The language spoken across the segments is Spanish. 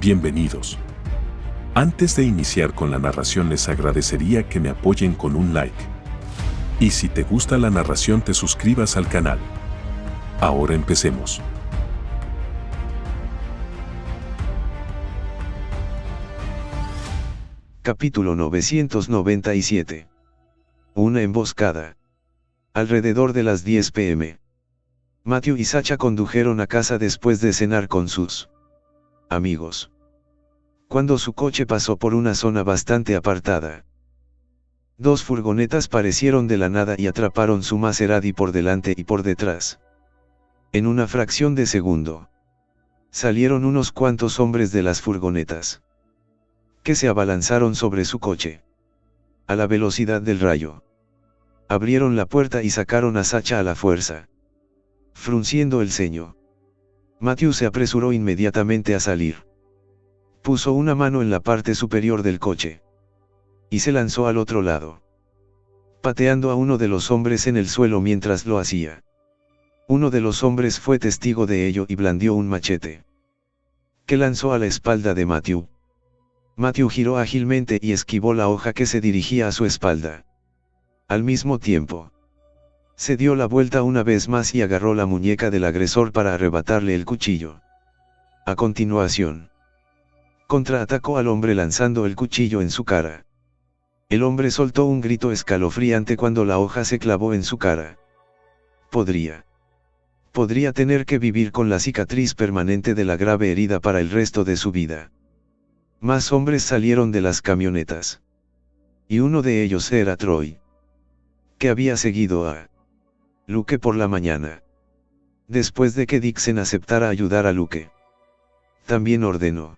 Bienvenidos. Antes de iniciar con la narración les agradecería que me apoyen con un like. Y si te gusta la narración te suscribas al canal. Ahora empecemos. Capítulo 997. Una emboscada. Alrededor de las 10 p.m. Matthew y Sacha condujeron a casa después de cenar con sus amigos. Cuando su coche pasó por una zona bastante apartada, dos furgonetas parecieron de la nada y atraparon su Maserati por delante y por detrás. En una fracción de segundo, salieron unos cuantos hombres de las furgonetas, que se abalanzaron sobre su coche, a la velocidad del rayo. Abrieron la puerta y sacaron a Sacha a la fuerza. Frunciendo el ceño, Matthew se apresuró inmediatamente a salir. Puso una mano en la parte superior del coche, y se lanzó al otro lado, pateando a uno de los hombres en el suelo mientras lo hacía. Uno de los hombres fue testigo de ello y blandió un machete, que lanzó a la espalda de Matthew. Matthew giró ágilmente y esquivó la hoja que se dirigía a su espalda. Al mismo tiempo, se dio la vuelta una vez más y agarró la muñeca del agresor para arrebatarle el cuchillo. A continuación, contraatacó al hombre lanzando el cuchillo en su cara. El hombre soltó un grito escalofriante cuando la hoja se clavó en su cara. Podría tener que vivir con la cicatriz permanente de la grave herida para el resto de su vida. Más hombres salieron de las camionetas. Y uno de ellos era Troy, que había seguido a Luke por la mañana. Después de que Dixon aceptara ayudar a Luke, también ordenó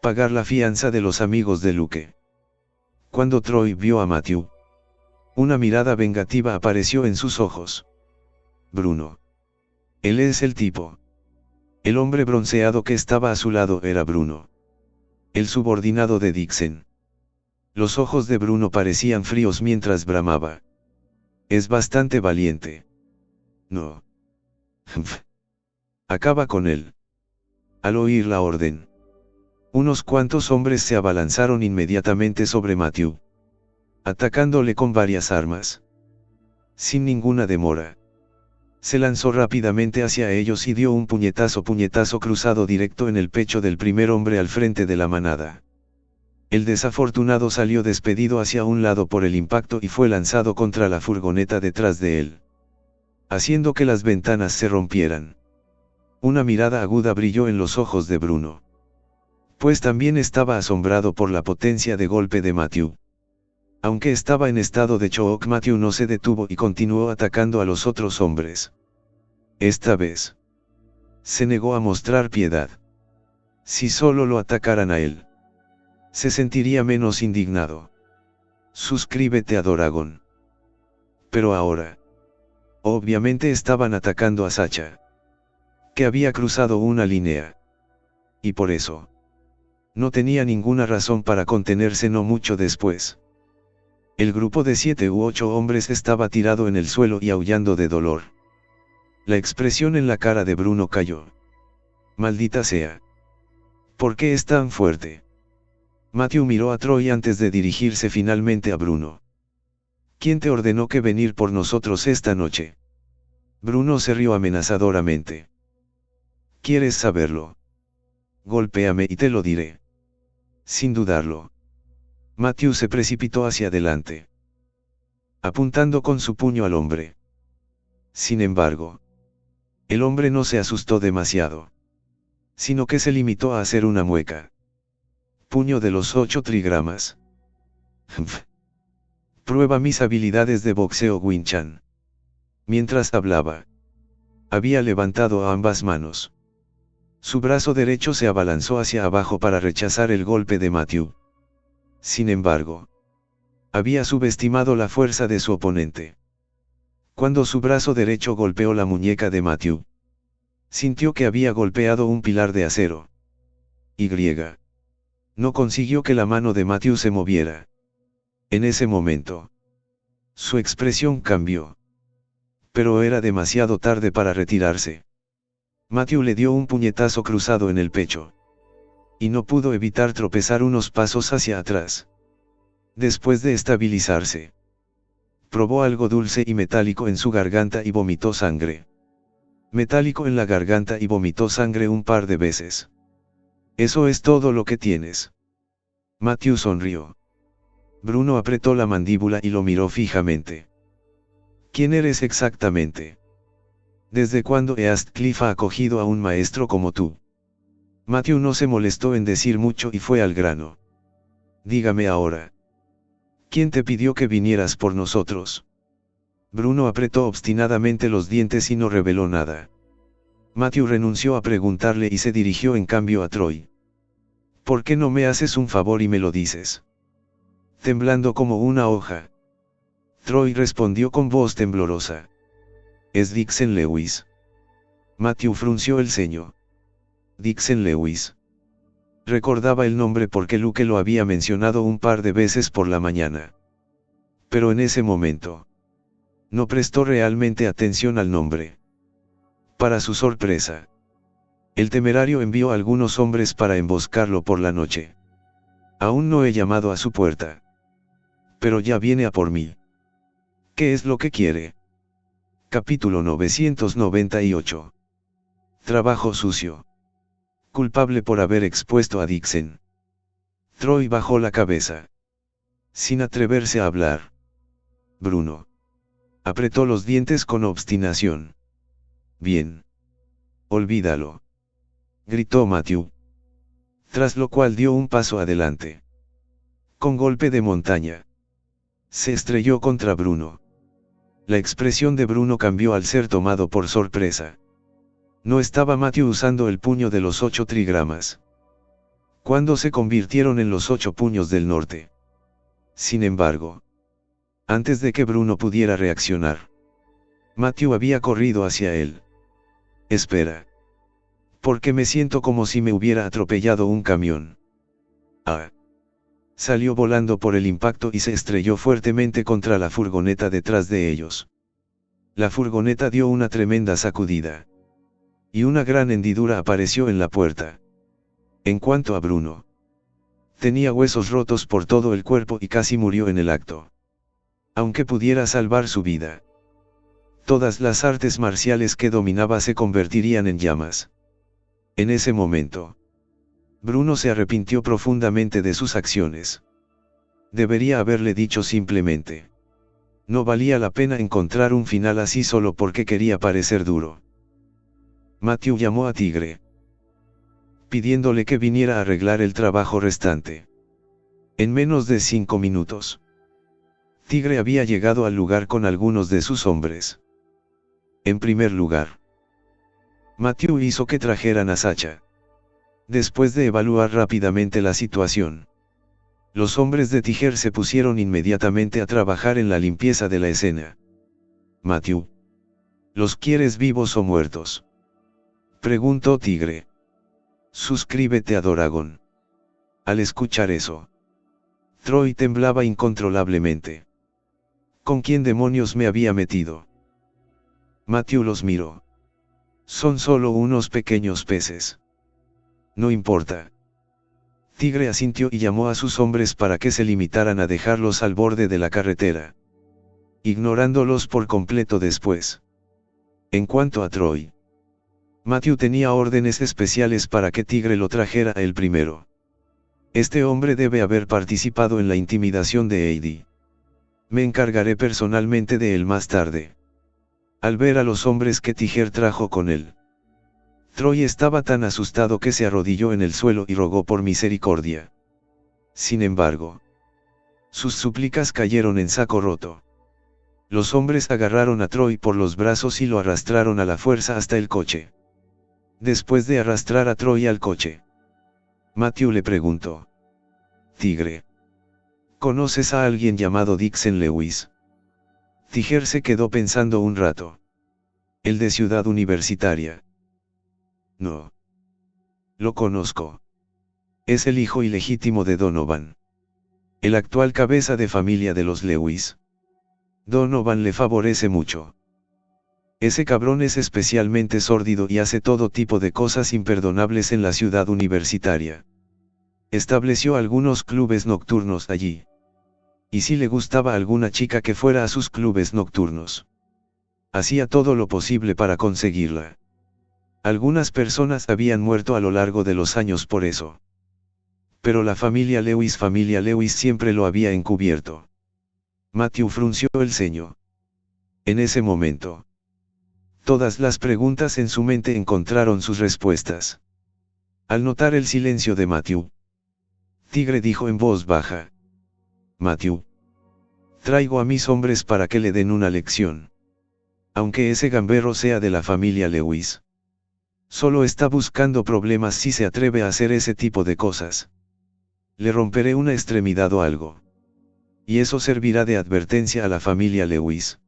pagar la fianza de los amigos de Luke. Cuando Troy vio a Matthew, una mirada vengativa apareció en sus ojos. Bruno. Él es el tipo. El hombre bronceado que estaba a su lado era Bruno, el subordinado de Dixon. Los ojos de Bruno parecían fríos mientras bramaba. Es bastante valiente. No. Acaba con él. Al oír la orden, unos cuantos hombres se abalanzaron inmediatamente sobre Matthew, atacándole con varias armas. Sin ninguna demora, se lanzó rápidamente hacia ellos y dio un puñetazo cruzado directo en el pecho del primer hombre al frente de la manada. El desafortunado salió despedido hacia un lado por el impacto y fue lanzado contra la furgoneta detrás de él, haciendo que las ventanas se rompieran. Una mirada aguda brilló en los ojos de Bruno, pues también estaba asombrado por la potencia de golpe de Matthew. Aunque estaba en estado de shock, Matthew no se detuvo y continuó atacando a los otros hombres. Esta vez, se negó a mostrar piedad. Si solo lo atacaran a él, se sentiría menos indignado. Suscríbete a Doragon. Pero ahora, obviamente estaban atacando a Sacha, que había cruzado una línea. Y por eso, no tenía ninguna razón para contenerse. No mucho después, el grupo de 7 u 8 hombres estaba tirado en el suelo y aullando de dolor. La expresión en la cara de Bruno cayó. Maldita sea. ¿Por qué es tan fuerte? Matthew miró a Troy antes de dirigirse finalmente a Bruno. ¿Quién te ordenó que venir por nosotros esta noche? Bruno se rió amenazadoramente. ¿Quieres saberlo? Golpéame y te lo diré. Sin dudarlo. Matthew se precipitó hacia adelante, apuntando con su puño al hombre. Sin embargo, el hombre no se asustó demasiado, sino que se limitó a hacer una mueca. Puño de los 8 trigramas. Prueba mis habilidades de boxeo, Winchan. Mientras hablaba, había levantado ambas manos. Su brazo derecho se abalanzó hacia abajo para rechazar el golpe de Matthew. Sin embargo, había subestimado la fuerza de su oponente. Cuando su brazo derecho golpeó la muñeca de Matthew, sintió que había golpeado un pilar de acero. Y no consiguió que la mano de Matthew se moviera. En ese momento, su expresión cambió. Pero era demasiado tarde para retirarse. Matthew le dio un puñetazo cruzado en el pecho, y no pudo evitar tropezar unos pasos hacia atrás. Después de estabilizarse, probó algo dulce y metálico en su garganta y vomitó sangre. Metálico en la garganta y vomitó sangre un par de veces. ¿Eso es todo lo que tienes? Matthew sonrió. Bruno apretó la mandíbula y lo miró fijamente. ¿Quién eres exactamente? ¿Desde cuándo Eastcliff ha acogido a un maestro como tú? Matthew no se molestó en decir mucho y fue al grano. Dígame ahora. ¿Quién te pidió que vinieras por nosotros? Bruno apretó obstinadamente los dientes y no reveló nada. Matthew renunció a preguntarle y se dirigió en cambio a Troy. ¿Por qué no me haces un favor y me lo dices? Temblando como una hoja, Troy respondió con voz temblorosa. Es Dixon Lewis. Matthew frunció el ceño. Dixon Lewis. Recordaba el nombre porque Luke lo había mencionado un par de veces por la mañana. Pero en ese momento, no prestó realmente atención al nombre. Para su sorpresa, el temerario envió a algunos hombres para emboscarlo por la noche. Aún no he llamado a su puerta. Pero ya viene a por mí. ¿Qué es lo que quiere? Capítulo 998. Trabajo sucio. Culpable por haber expuesto a Dixon. Troy bajó la cabeza, sin atreverse a hablar. Bruno apretó los dientes con obstinación. Bien. Olvídalo. Gritó Matthew. Tras lo cual dio un paso adelante. Con golpe de montaña. Se estrelló contra Bruno. La expresión de Bruno cambió al ser tomado por sorpresa. No estaba Matthew usando el puño de los 8 trigramas. Cuando se convirtieron en los 8 puños del norte. Sin embargo, antes de que Bruno pudiera reaccionar, Matthew había corrido hacia él. Espera. Porque me siento como si me hubiera atropellado un camión. Ah. Salió volando por el impacto y se estrelló fuertemente contra la furgoneta detrás de ellos. La furgoneta dio una tremenda sacudida. Y una gran hendidura apareció en la puerta. En cuanto a Bruno, tenía huesos rotos por todo el cuerpo y casi murió en el acto. Aunque pudiera salvar su vida, todas las artes marciales que dominaba se convertirían en llamas. En ese momento, Bruno se arrepintió profundamente de sus acciones. Debería haberle dicho simplemente. No valía la pena encontrar un final así solo porque quería parecer duro. Matthew llamó a Tigre, pidiéndole que viniera a arreglar el trabajo restante. En menos de 5 minutos, Tigre había llegado al lugar con algunos de sus hombres. En primer lugar, Matthew hizo que trajeran a Sacha. Después de evaluar rápidamente la situación, los hombres de Tiger se pusieron inmediatamente a trabajar en la limpieza de la escena. Matthew, ¿los quieres vivos o muertos? Preguntó Tigre. Suscríbete a Doragon. Al escuchar eso, Troy temblaba incontrolablemente. ¿Con quién demonios me había metido? Matthew los miró. Son solo unos pequeños peces. No importa. Tigre asintió y llamó a sus hombres para que se limitaran a dejarlos al borde de la carretera, ignorándolos por completo después. En cuanto a Troy, Matthew tenía órdenes especiales para que Tigre lo trajera a él primero. Este hombre debe haber participado en la intimidación de Eddie. Me encargaré personalmente de él más tarde. Al ver a los hombres que Tiger trajo con él, Troy estaba tan asustado que se arrodilló en el suelo y rogó por misericordia. Sin embargo, sus súplicas cayeron en saco roto. Los hombres agarraron a Troy por los brazos y lo arrastraron a la fuerza hasta el coche. Después de arrastrar a Troy al coche, Matthew le preguntó: Tigre, ¿conoces a alguien llamado Dixon Lewis? Tiger se quedó pensando un rato. El de Ciudad Universitaria. No. Lo conozco. Es el hijo ilegítimo de Donovan, el actual cabeza de familia de los Lewis. Donovan le favorece mucho. Ese cabrón es especialmente sórdido y hace todo tipo de cosas imperdonables en la Ciudad Universitaria. Estableció algunos clubes nocturnos allí. Y si le gustaba alguna chica que fuera a sus clubes nocturnos. Hacía todo lo posible para conseguirla. Algunas personas habían muerto a lo largo de los años por eso. Pero la familia Lewis siempre lo había encubierto. Matthew frunció el ceño. En ese momento, todas las preguntas en su mente encontraron sus respuestas. Al notar el silencio de Matthew, Tigre dijo en voz baja: Matthew, traigo a mis hombres para que le den una lección. Aunque ese gamberro sea de la familia Lewis, solo está buscando problemas si se atreve a hacer ese tipo de cosas. Le romperé una extremidad o algo. Y eso servirá de advertencia a la familia Lewis.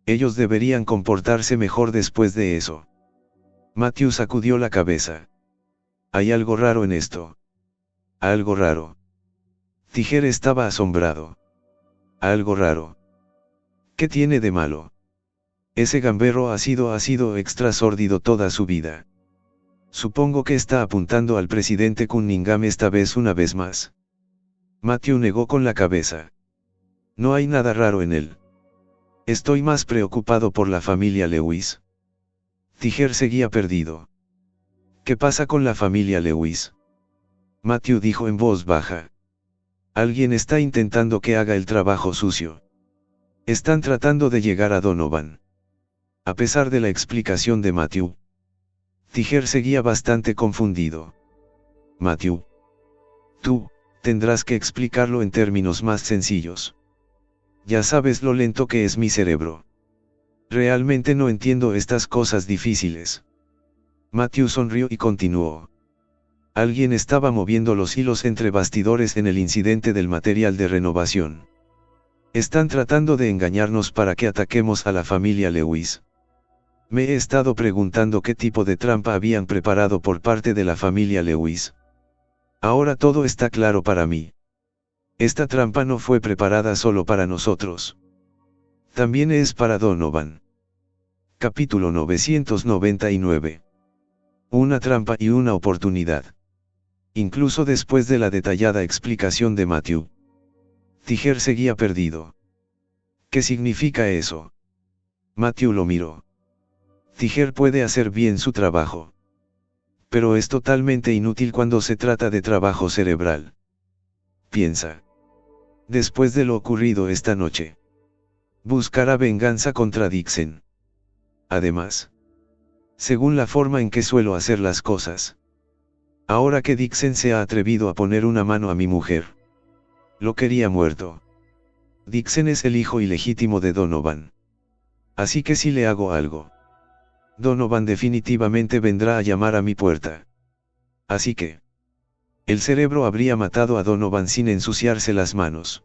Ellos deberían comportarse mejor después de eso. Matthew sacudió la cabeza. Hay algo raro en esto. Algo raro. Tiger estaba asombrado. Algo raro. ¿Qué tiene de malo? Ese gamberro ha sido extra sórdido toda su vida. Supongo que está apuntando al presidente Cunningham esta vez una vez más. Matthew negó con la cabeza. No hay nada raro en él. Estoy más preocupado por la familia Lewis. Tiger seguía perdido. ¿Qué pasa con la familia Lewis? Matthew dijo en voz baja. Alguien está intentando que haga el trabajo sucio. Están tratando de llegar a Donovan. A pesar de la explicación de Matthew, Tiger seguía bastante confundido. Matthew, tú, tendrás que explicarlo en términos más sencillos. Ya sabes lo lento que es mi cerebro. Realmente no entiendo estas cosas difíciles. Matthew sonrió y continuó. Alguien estaba moviendo los hilos entre bastidores en el incidente del material de renovación. Están tratando de engañarnos para que ataquemos a la familia Lewis. Me he estado preguntando qué tipo de trampa habían preparado por parte de la familia Lewis. Ahora todo está claro para mí. Esta trampa no fue preparada solo para nosotros. También es para Donovan. Capítulo 999. Una trampa y una oportunidad. Incluso después de la detallada explicación de Matthew, Tiger seguía perdido. ¿Qué significa eso? Matthew lo miró. Tiger puede hacer bien su trabajo. Pero es totalmente inútil cuando se trata de trabajo cerebral. Piensa. Después de lo ocurrido esta noche, buscará venganza contra Dixon. Además, según la forma en que suelo hacer las cosas, ahora que Dixon se ha atrevido a poner una mano a mi mujer, lo quería muerto. Dixon es el hijo ilegítimo de Donovan. Así que si le hago algo, Donovan definitivamente vendrá a llamar a mi puerta. Así que, el cerebro habría matado a Donovan sin ensuciarse las manos.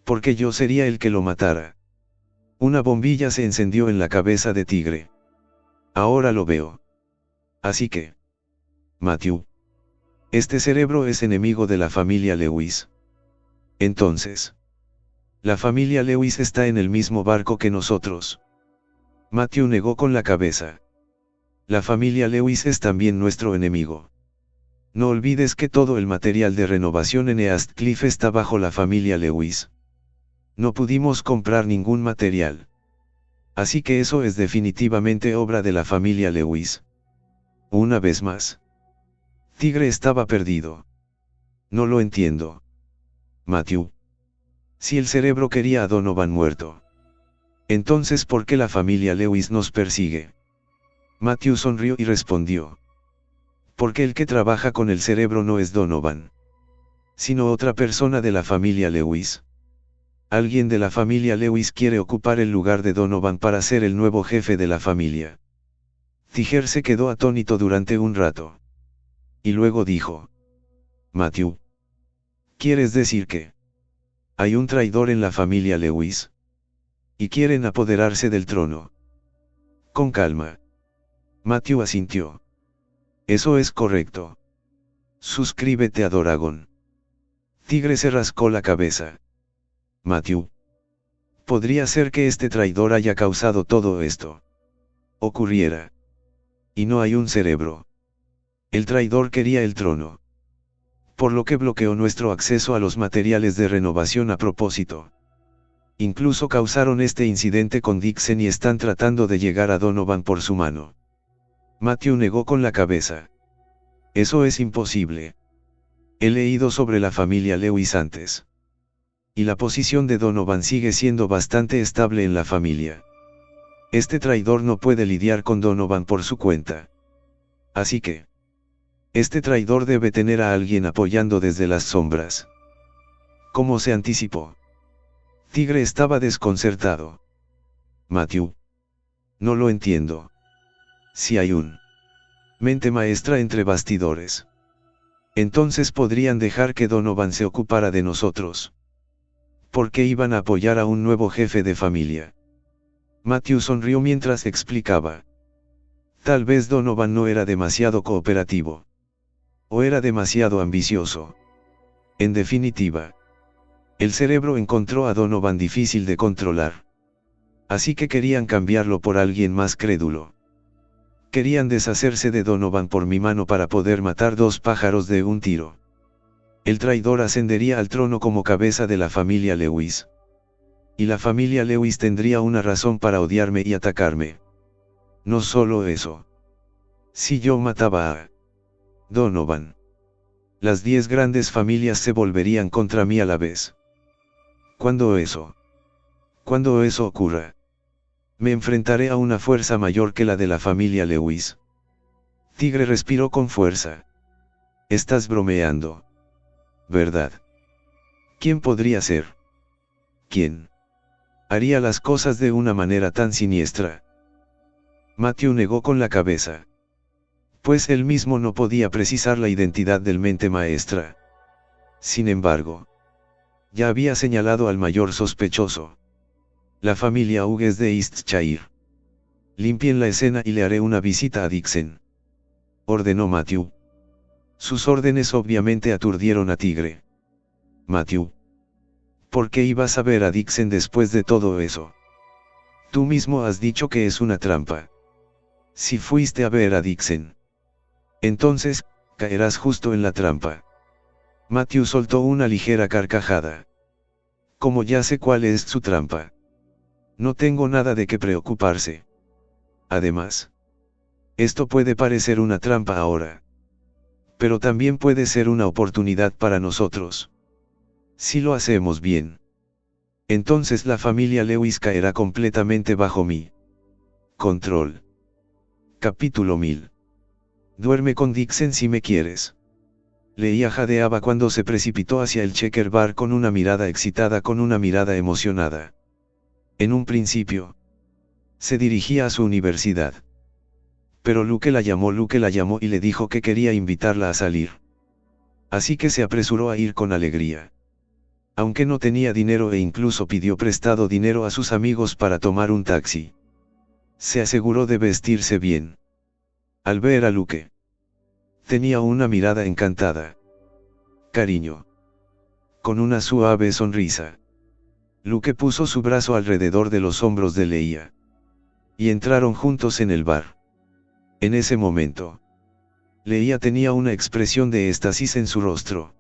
Porque yo sería el que lo matara. Una bombilla se encendió en la cabeza de Tigre. Ahora lo veo. Así que, Matthew, este cerebro es enemigo de la familia Lewis. Entonces, la familia Lewis está en el mismo barco que nosotros. Matthew negó con la cabeza. La familia Lewis es también nuestro enemigo. No olvides que todo el material de renovación en East Cliff está bajo la familia Lewis. No pudimos comprar ningún material. Así que eso es definitivamente obra de la familia Lewis. Una vez más. Tigre estaba perdido. No lo entiendo. Matthew. Si el cerebro quería a Donovan muerto, entonces ¿por qué la familia Lewis nos persigue? Matthew sonrió y respondió. Porque el que trabaja con el cerebro no es Donovan, sino otra persona de la familia Lewis. Alguien de la familia Lewis quiere ocupar el lugar de Donovan para ser el nuevo jefe de la familia. Tiger se quedó atónito durante un rato. Y luego dijo. Matthew. ¿Quieres decir que hay un traidor en la familia Lewis? Y quieren apoderarse del trono. Con calma. Matthew asintió. Eso es correcto. Suscríbete a Doragon. Tigre se rascó la cabeza. Matthew. Podría ser que este traidor haya causado todo esto. Ocurriera. Y no hay un cerebro. El traidor quería el trono. por lo que bloqueó nuestro acceso a los materiales de renovación a propósito. Incluso causaron este incidente con Dixon y están tratando de llegar a Donovan por su mano. Matthew negó con la cabeza. Eso es imposible. He leído sobre la familia Lewis antes. Y la posición de Donovan sigue siendo bastante estable en la familia. Este traidor no puede lidiar con Donovan por su cuenta. Así que este traidor debe tener a alguien apoyando desde las sombras. ¿Cómo se anticipó? Tigre estaba desconcertado. Matthew. No lo entiendo. Si hay un mente maestra entre bastidores, entonces podrían dejar que Donovan se ocupara de nosotros. ¿Por qué iban a apoyar a un nuevo jefe de familia? Matthew sonrió mientras explicaba. Tal vez Donovan no era demasiado cooperativo. O era demasiado ambicioso. En definitiva, el cerebro encontró a Donovan difícil de controlar. Así que querían cambiarlo por alguien más crédulo. Querían deshacerse de Donovan por mi mano para poder matar dos pájaros de un tiro. El traidor ascendería al trono como cabeza de la familia Lewis. Y la familia Lewis tendría una razón para odiarme y atacarme. No solo eso. Si yo mataba a Donovan, las 10 grandes familias se volverían contra mí a la vez. Cuando eso ocurra, me enfrentaré a una fuerza mayor que la de la familia Lewis. Tigre respiró con fuerza. Estás bromeando, ¿verdad? ¿Quién podría ser? ¿Quién haría las cosas de una manera tan siniestra? Matthew negó con la cabeza. Pues él mismo no podía precisar la identidad del mente maestra. Sin embargo, ya había señalado al mayor sospechoso. La familia Hughes de Eastshire. Limpien la escena y le haré una visita a Dixon, ordenó Matthew. Sus órdenes obviamente aturdieron a Tigre. Matthew. ¿Por qué ibas a ver a Dixon después de todo eso? Tú mismo has dicho que es una trampa. Si fuiste a ver a Dixon, entonces, caerás justo en la trampa. Matthew soltó una ligera carcajada. Como ya sé cuál es su trampa, no tengo nada de qué preocuparse. Además, esto puede parecer una trampa ahora, pero también puede ser una oportunidad para nosotros. Si lo hacemos bien, entonces la familia Lewis caerá completamente bajo mi control. Capítulo 1000. Duerme con Dixon si me quieres. Leía jadeaba cuando se precipitó hacia el Checker Bar con una mirada excitada, con una mirada emocionada. En un principio, se dirigía a su universidad. Pero Luke la llamó y le dijo que quería invitarla a salir. Así que se apresuró a ir con alegría. Aunque no tenía dinero e incluso pidió prestado dinero a sus amigos para tomar un taxi. Se aseguró de vestirse bien. Al ver a Luke, tenía una mirada encantada. Cariño. Con una suave sonrisa, Luke puso su brazo alrededor de los hombros de Leia. Y entraron juntos en el bar. En ese momento, Leia tenía una expresión de éxtasis en su rostro.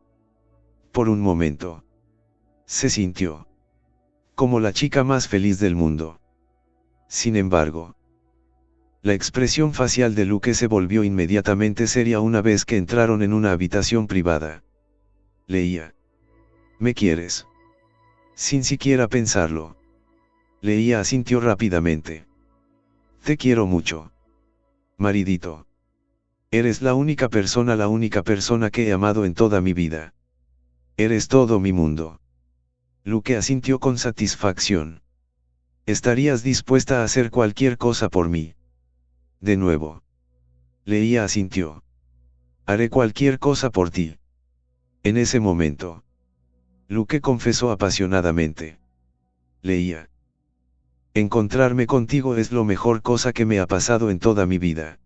Por un momento, se sintió como la chica más feliz del mundo. Sin embargo, la expresión facial de Luke se volvió inmediatamente seria una vez que entraron en una habitación privada. Leia. ¿Me quieres? Sin siquiera pensarlo, Leia asintió rápidamente. Te quiero mucho. Maridito. Eres la única persona que he amado en toda mi vida. Eres todo mi mundo. Luke asintió con satisfacción. ¿Estarías dispuesta a hacer cualquier cosa por mí? De nuevo. Leia asintió. Haré cualquier cosa por ti. En ese momento, Luke confesó apasionadamente. Leia. Encontrarme contigo es lo mejor cosa que me ha pasado en toda mi vida.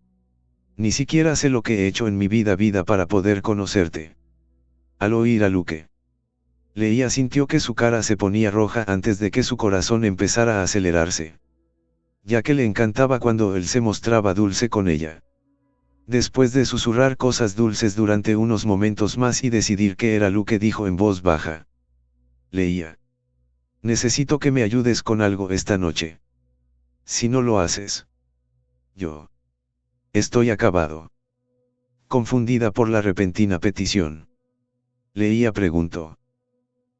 Ni siquiera sé lo que he hecho en mi vida para poder conocerte. Al oír a Luke, Leia sintió que su cara se ponía roja antes de que su corazón empezara a acelerarse. Ya que le encantaba cuando él se mostraba dulce con ella. Después de susurrar cosas dulces durante unos momentos más y decidir que era Luke, dijo en voz baja. Leía. Necesito que me ayudes con algo esta noche. Si no lo haces. Yo. Estoy acabado. Confundida por la repentina petición. Leía preguntó.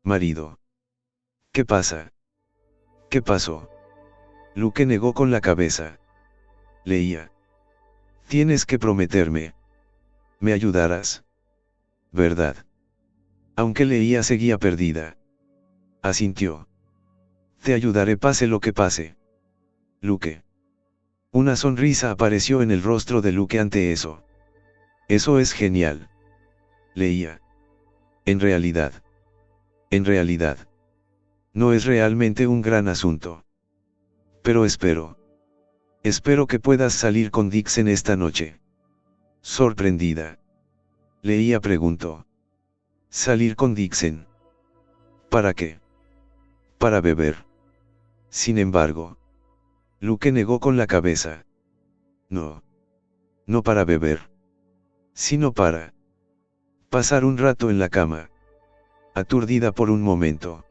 Marido. ¿Qué pasa? ¿Qué pasó? Luke negó con la cabeza. Leía. Tienes que prometerme. Me ayudarás. ¿Verdad? Aunque Leía seguía perdida. Asintió. Te ayudaré pase lo que pase. Luke. Una sonrisa apareció en el rostro de Luke ante eso. Eso es genial. Leía. En realidad. No es realmente un gran asunto. Pero espero que puedas salir con Dixon esta noche. Sorprendida. Leía preguntó. ¿Salir con Dixon? ¿Para qué? Para beber. Sin embargo. Luke negó con la cabeza. No. No para beber. Sino para pasar un rato en la cama. Aturdida por un momento.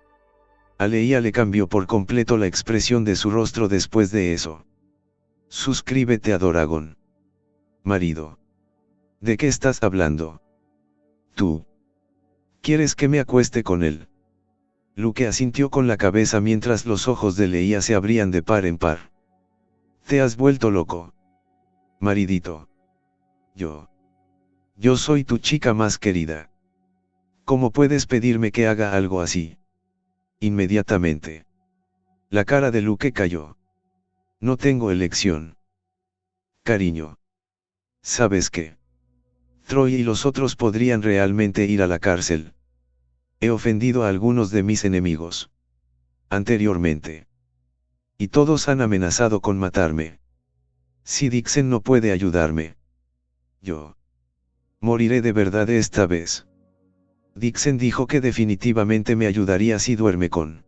A Leía le cambió por completo la expresión de su rostro después de eso. Suscríbete a Doragon. Marido. ¿De qué estás hablando? Tú. ¿Quieres que me acueste con él? Luke asintió con la cabeza mientras los ojos de Leía se abrían de par en par. Te has vuelto loco. Maridito. Yo soy tu chica más querida. ¿Cómo puedes pedirme que haga algo así? Inmediatamente. La cara de Luke cayó. No tengo elección. Cariño. ¿Sabes qué? Troy y los otros podrían realmente ir a la cárcel. He ofendido a algunos de mis enemigos. Anteriormente. Y todos han amenazado con matarme. Si Dixon no puede ayudarme. Yo. Moriré de verdad esta vez. Dixon dijo que definitivamente me ayudaría si duerme con.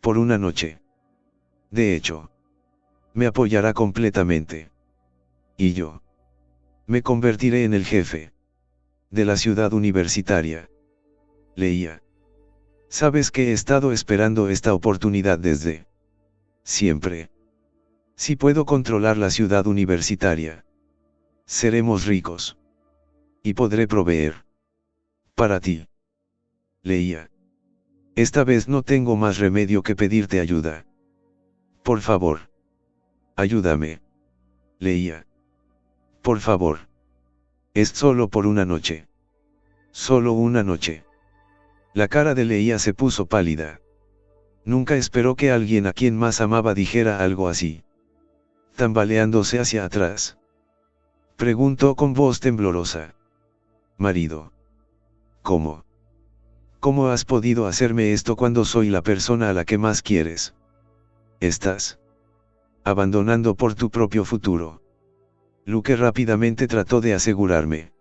Por una noche. De hecho. Me apoyará completamente. Y yo. Me convertiré en el jefe. De la ciudad universitaria. Leía. Sabes que he estado esperando esta oportunidad desde. Siempre. Si puedo controlar la ciudad universitaria. Seremos ricos. Y podré proveer. Para ti. Leía. Esta vez no tengo más remedio que pedirte ayuda. Por favor. Ayúdame. Leía. Por favor. Es solo por una noche. Solo una noche. La cara de Leía se puso pálida. Nunca esperó que alguien a quien más amaba dijera algo así. Tambaleándose hacia atrás. Preguntó con voz temblorosa. Marido. ¿Cómo? ¿Cómo has podido hacerme esto cuando soy la persona a la que más quieres? Estás abandonando por tu propio futuro. Luke rápidamente trató de asegurarme.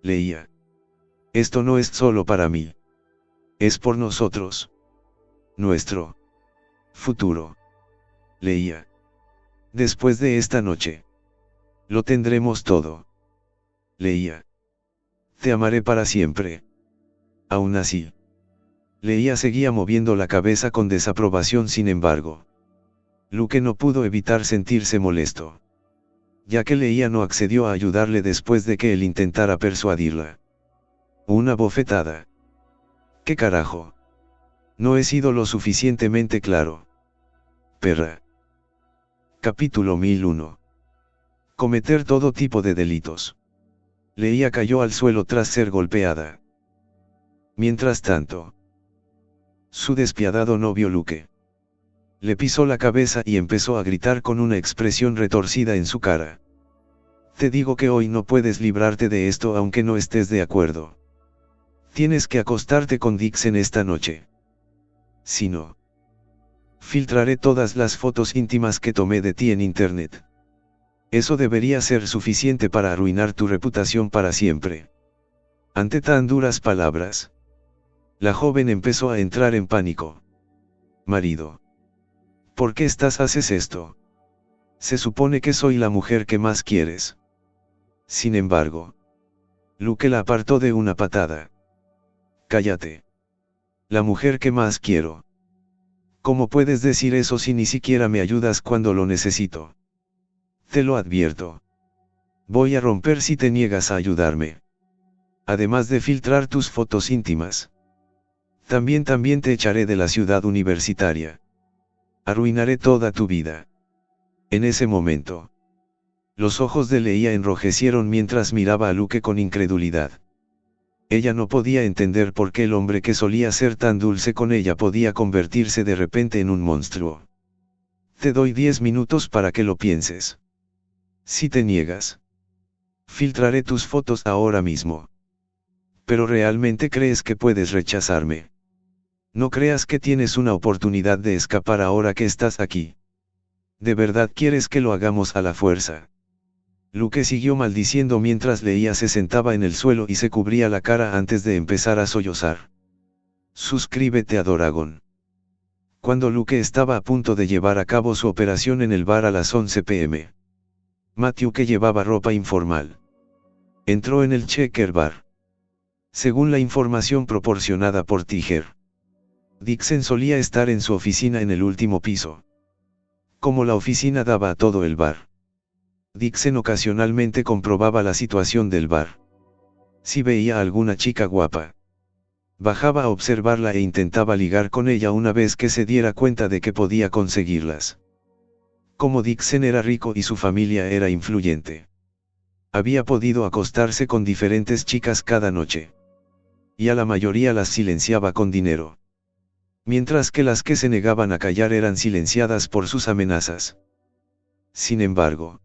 Leía. Esto no es solo para mí. Es por nosotros. Nuestro futuro. Leía. Después de esta noche. Lo tendremos todo. Leía. Te amaré para siempre. Aún así. Leía seguía moviendo la cabeza con desaprobación sin embargo. Luke no pudo evitar sentirse molesto. Ya que Leía no accedió a ayudarle después de que él intentara persuadirla. Una bofetada. ¿Qué carajo? No he sido lo suficientemente claro. Perra. Capítulo 1001. Cometer todo tipo de delitos. Leía cayó al suelo tras ser golpeada. Mientras tanto, su despiadado novio Luke le pisó la cabeza y empezó a gritar con una expresión retorcida en su cara. Te digo que hoy no puedes librarte de esto aunque no estés de acuerdo. Tienes que acostarte con Dixon esta noche. Si no, filtraré todas las fotos íntimas que tomé de ti en internet. Eso debería ser suficiente para arruinar tu reputación para siempre. Ante tan duras palabras, la joven empezó a entrar en pánico. Marido. ¿Por qué haces esto? Se supone que soy la mujer que más quieres. Sin embargo, Luke la apartó de una patada. Cállate. La mujer que más quiero. ¿Cómo puedes decir eso si ni siquiera me ayudas cuando lo necesito? Te lo advierto. Voy a romper si te niegas a ayudarme. Además de filtrar tus fotos íntimas. También te echaré de la ciudad universitaria. Arruinaré toda tu vida. En ese momento, los ojos de Leia enrojecieron mientras miraba a Luke con incredulidad. Ella no podía entender por qué el hombre que solía ser tan dulce con ella podía convertirse de repente en un monstruo. Te doy 10 minutos para que lo pienses. Si te niegas, filtraré tus fotos ahora mismo. ¿Pero realmente crees que puedes rechazarme? No creas que tienes una oportunidad de escapar ahora que estás aquí. ¿De verdad quieres que lo hagamos a la fuerza? Luke siguió maldiciendo mientras Leia se sentaba en el suelo y se cubría la cara antes de empezar a sollozar. Suscríbete a Doragon. Cuando Luke estaba a punto de llevar a cabo su operación en el bar a las 11 p.m., Matthew, que llevaba ropa informal, entró en el Checker Bar. Según la información proporcionada por Tiger, Dixon solía estar en su oficina en el último piso. Como la oficina daba a todo el bar, Dixon ocasionalmente comprobaba la situación del bar. Si veía a alguna chica guapa, bajaba a observarla e intentaba ligar con ella una vez que se diera cuenta de que podía conseguirlas. Como Dixon era rico y su familia era influyente, había podido acostarse con diferentes chicas cada noche. Y a la mayoría las silenciaba con dinero. Mientras que las que se negaban a callar eran silenciadas por sus amenazas. Sin embargo,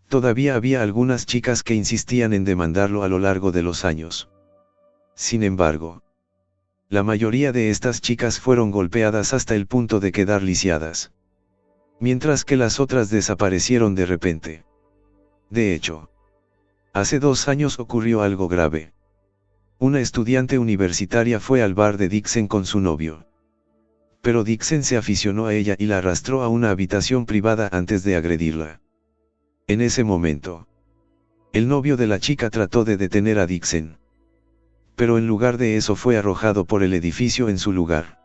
todavía había algunas chicas que insistían en demandarlo a lo largo de los años. Sin embargo, la mayoría de estas chicas fueron golpeadas hasta el punto de quedar lisiadas, mientras que las otras desaparecieron de repente. De hecho, hace 2 años ocurrió algo grave. Una estudiante universitaria fue al bar de Dixon con su novio. Pero Dixon se aficionó a ella y la arrastró a una habitación privada antes de agredirla. En ese momento, el novio de la chica trató de detener a Dixon. Pero en lugar de eso fue arrojado por el edificio en su lugar.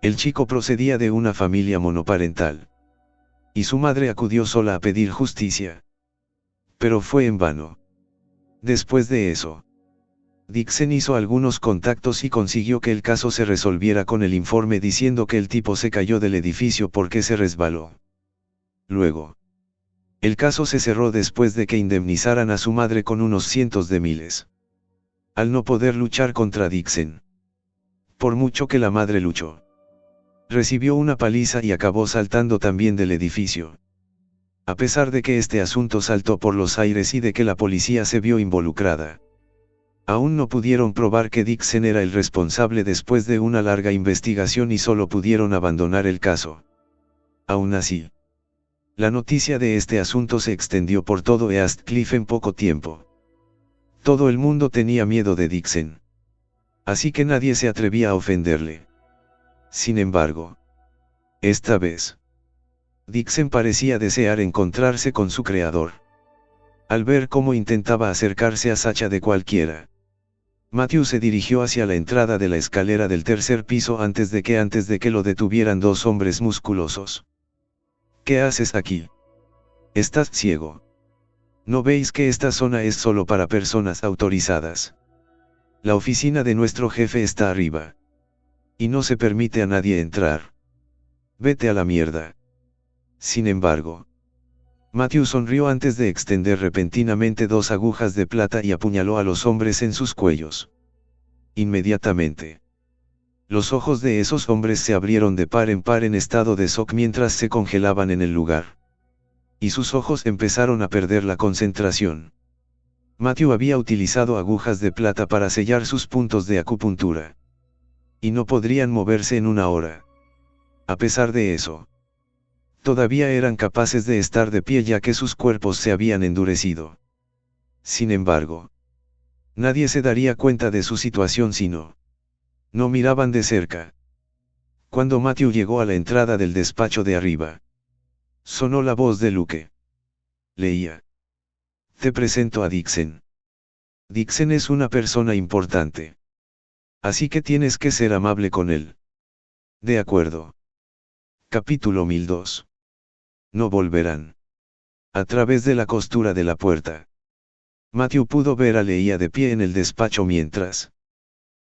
El chico procedía de una familia monoparental. Y su madre acudió sola a pedir justicia. Pero fue en vano. Después de eso, Dixon hizo algunos contactos y consiguió que el caso se resolviera con el informe diciendo que el tipo se cayó del edificio porque se resbaló. Luego, el caso se cerró después de que indemnizaran a su madre con unos cientos de miles. Al no poder luchar contra Dixon, por mucho que la madre luchó, recibió una paliza y acabó saltando también del edificio. A pesar de que este asunto saltó por los aires y de que la policía se vio involucrada, aún no pudieron probar que Dixon era el responsable después de una larga investigación y solo pudieron abandonar el caso. Aún así, la noticia de este asunto se extendió por todo East Cliff en poco tiempo. Todo el mundo tenía miedo de Dixon. Así que nadie se atrevía a ofenderle. Sin embargo, esta vez, Dixon parecía desear encontrarse con su creador. Al ver cómo intentaba acercarse a Sacha de cualquiera, Matthew se dirigió hacia la entrada de la escalera del tercer piso antes de que lo detuvieran 2 hombres musculosos. ¿Qué haces aquí? ¿Estás ciego? ¿No veis que esta zona es solo para personas autorizadas? La oficina de nuestro jefe está arriba. Y no se permite a nadie entrar. Vete a la mierda. Sin embargo, Matthew sonrió antes de extender repentinamente 2 agujas de plata y apuñaló a los hombres en sus cuellos. Inmediatamente, los ojos de esos hombres se abrieron de par en par en estado de shock mientras se congelaban en el lugar. Y sus ojos empezaron a perder la concentración. Matthew había utilizado agujas de plata para sellar sus puntos de acupuntura. Y no podrían moverse en 1 hora. A pesar de eso, todavía eran capaces de estar de pie ya que sus cuerpos se habían endurecido. Sin embargo, nadie se daría cuenta de su situación si no miraban de cerca. Cuando Matthew llegó a la entrada del despacho de arriba, sonó la voz de Luke. Leia. Te presento a Dixon. Dixon es una persona importante. Así que tienes que ser amable con él. De acuerdo. Capítulo 1002. No volverán. A través de la costura de la puerta, Matthew pudo ver a Leia de pie en el despacho mientras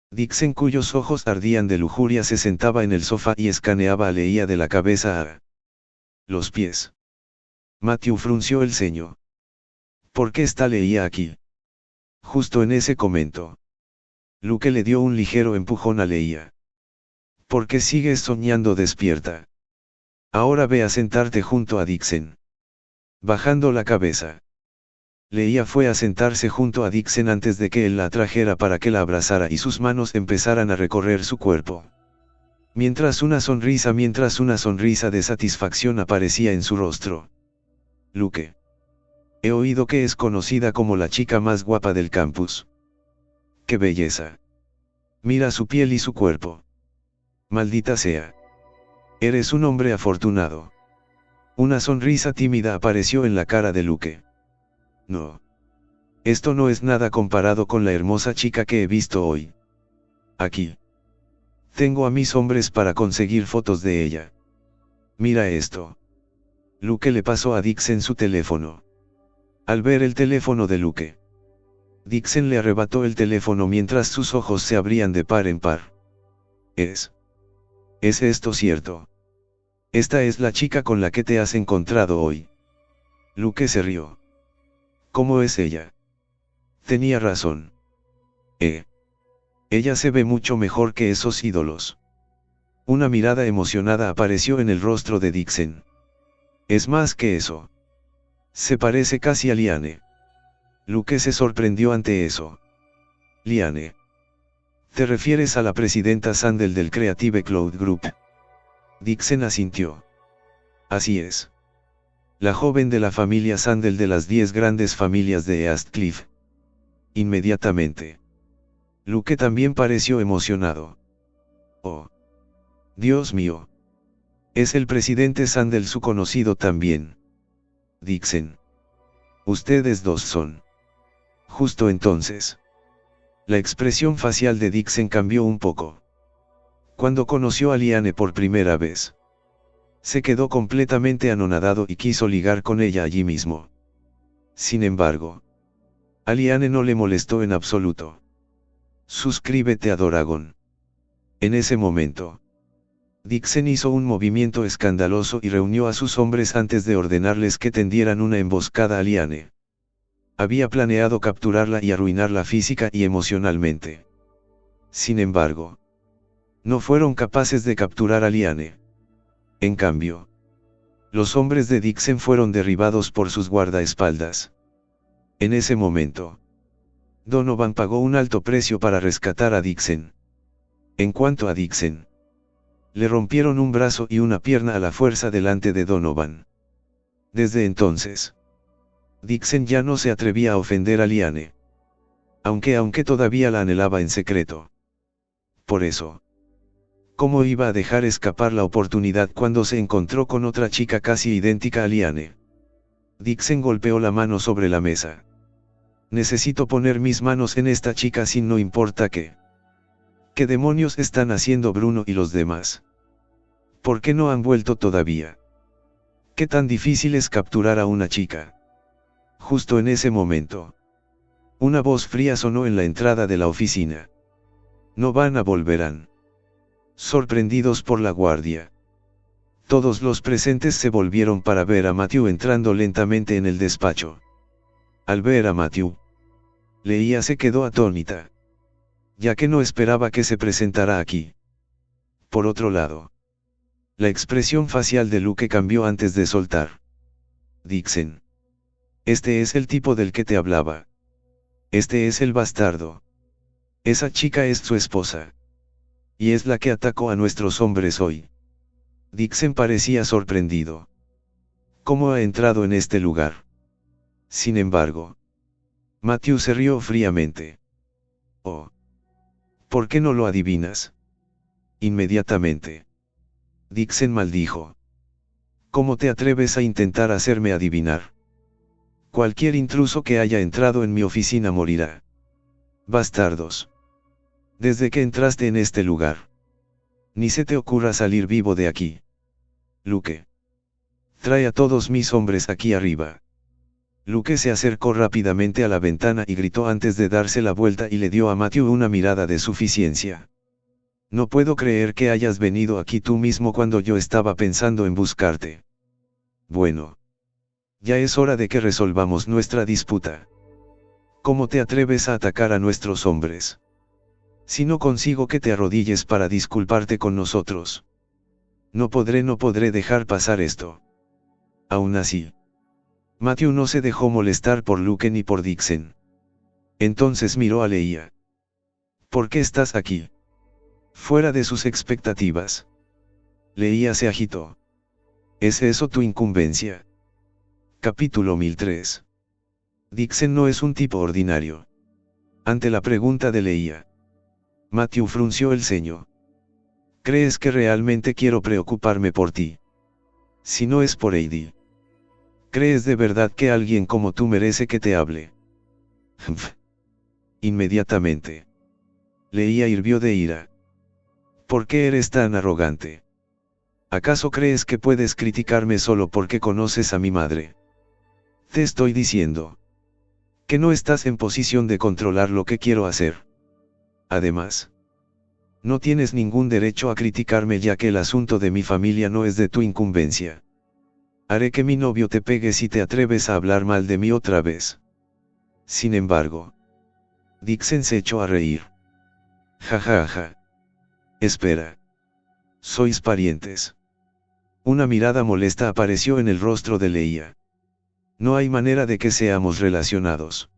Dixon, cuyos ojos ardían de lujuria, se sentaba en el sofá y escaneaba a Leia de la cabeza a los pies. Matthew frunció el ceño. ¿Por qué está Leia aquí? Justo en ese momento, Luke le dio un ligero empujón a Leia. ¿Por qué sigues soñando despierta? Ahora ve a sentarte junto a Dixon. Bajando la cabeza, Leia fue a sentarse junto a Dixon antes de que él la trajera para que la abrazara y sus manos empezaran a recorrer su cuerpo. Mientras una sonrisa de satisfacción aparecía en su rostro. Luke. He oído que es conocida como la chica más guapa del campus. ¡Qué belleza! Mira su piel y su cuerpo. Maldita sea. Eres un hombre afortunado. Una sonrisa tímida apareció en la cara de Luke. No. Esto no es nada comparado con la hermosa chica que he visto hoy. Aquí. Tengo a mis hombres para conseguir fotos de ella. Mira esto. Luke le pasó a Dixon su teléfono. Al ver el teléfono de Luke, Dixon le arrebató el teléfono mientras sus ojos se abrían de par en par. ¿Es esto cierto? Esta es la chica con la que te has encontrado hoy. Luke se rió. ¿Cómo es ella? Tenía razón. Ella se ve mucho mejor que esos ídolos. Una mirada emocionada apareció en el rostro de Dixon. Es más que eso. Se parece casi a Liane. Luke se sorprendió ante eso. Liane. ¿Te refieres a la presidenta Sandel del Creative Cloud Group? Dixon asintió. Así es. La joven de la familia Sandel de las 10 grandes familias de Eastcliff. Inmediatamente. Luke también pareció emocionado. Oh. Dios mío. Es el presidente Sandel, su conocido también. Dixon. Ustedes dos son. Justo entonces. La expresión facial de Dixon cambió un poco. Cuando conoció a Liane por primera vez, se quedó completamente anonadado y quiso ligar con ella allí mismo. Sin embargo, a Liane no le molestó en absoluto. Suscríbete a Doragon. En ese momento, Dixon hizo un movimiento escandaloso y reunió a sus hombres antes de ordenarles que tendieran una emboscada a Liane. Había planeado capturarla y arruinarla física y emocionalmente. Sin embargo, no fueron capaces de capturar a Liane. En cambio, los hombres de Dixon fueron derribados por sus guardaespaldas. En ese momento, Donovan pagó un alto precio para rescatar a Dixon. En cuanto a Dixon, le rompieron un brazo y una pierna a la fuerza delante de Donovan. Desde entonces, Dixon ya no se atrevía a ofender a Liane. Aunque todavía la anhelaba en secreto. Por eso, ¿cómo iba a dejar escapar la oportunidad cuando se encontró con otra chica casi idéntica a Liane? Dixon golpeó la mano sobre la mesa. Necesito poner mis manos en esta chica sin no importa qué. ¿Qué demonios están haciendo Bruno y los demás? ¿Por qué no han vuelto todavía? ¿Qué tan difícil es capturar a una chica? Justo en ese momento, una voz fría sonó en la entrada de la oficina. No van a volverán. Sorprendidos por la guardia, todos los presentes se volvieron para ver a Matthew entrando lentamente en el despacho. Al ver a Matthew, Leia se quedó atónita, ya que no esperaba que se presentara aquí. Por otro lado, la expresión facial de Luke cambió antes de soltar. Dixon. Este es el tipo del que te hablaba. Este es el bastardo. Esa chica es su esposa. Y es la que atacó a nuestros hombres hoy. Dixon parecía sorprendido. ¿Cómo ha entrado en este lugar? Sin embargo, Matthew se rió fríamente. Oh. ¿Por qué no lo adivinas? Inmediatamente. Dixon maldijo. ¿Cómo te atreves a intentar hacerme adivinar? Cualquier intruso que haya entrado en mi oficina morirá. Bastardos. Desde que entraste en este lugar. Ni se te ocurra salir vivo de aquí. Luke. Trae a todos mis hombres aquí arriba. Luke se acercó rápidamente a la ventana y gritó antes de darse la vuelta y le dio a Matthew una mirada de suficiencia. No puedo creer que hayas venido aquí tú mismo cuando yo estaba pensando en buscarte. Bueno. Ya es hora de que resolvamos nuestra disputa. ¿Cómo te atreves a atacar a nuestros hombres? Si no consigo que te arrodilles para disculparte con nosotros. No podré dejar pasar esto. Aún así. Matthew no se dejó molestar por Luke ni por Dixon. Entonces miró a Leia. ¿Por qué estás aquí? Fuera de sus expectativas. Leia se agitó. ¿Es eso tu incumbencia? Capítulo 1003. Dixon no es un tipo ordinario. Ante la pregunta de Leia, Matthew frunció el ceño. ¿Crees que realmente quiero preocuparme por ti? Si no es por Eddie. ¿Crees de verdad que alguien como tú merece que te hable? Inmediatamente. Leia hirvió de ira. ¿Por qué eres tan arrogante? ¿Acaso crees que puedes criticarme solo porque conoces a mi madre? Te estoy diciendo que no estás en posición de controlar lo que quiero hacer. Además, no tienes ningún derecho a criticarme ya que el asunto de mi familia no es de tu incumbencia. Haré que mi novio te pegue si te atreves a hablar mal de mí otra vez. Sin embargo, Dixon se echó a reír. Ja. Espera. Sois parientes. Una mirada molesta apareció en el rostro de Leia. No hay manera de que seamos relacionados.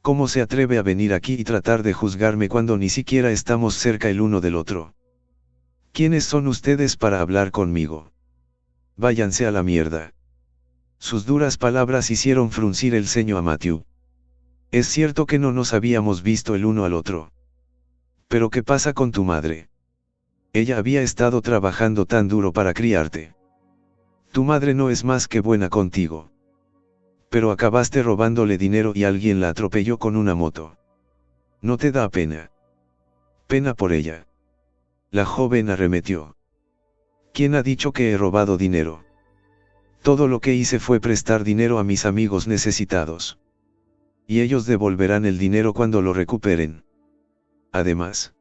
¿Cómo se atreve a venir aquí y tratar de juzgarme cuando ni siquiera estamos cerca el uno del otro? ¿Quiénes son ustedes para hablar conmigo? Váyanse a la mierda. Sus duras palabras hicieron fruncir el ceño a Matthew. Es cierto que no nos habíamos visto el uno al otro. Pero ¿qué pasa con tu madre? Ella había estado trabajando tan duro para criarte. Tu madre no es más que buena contigo. Pero acabaste robándole dinero y alguien la atropelló con una moto. ¿No te da pena? Pena por ella. La joven arremetió. ¿Quién ha dicho que he robado dinero? Todo lo que hice fue prestar dinero a mis amigos necesitados. Y ellos devolverán el dinero cuando lo recuperen. Además,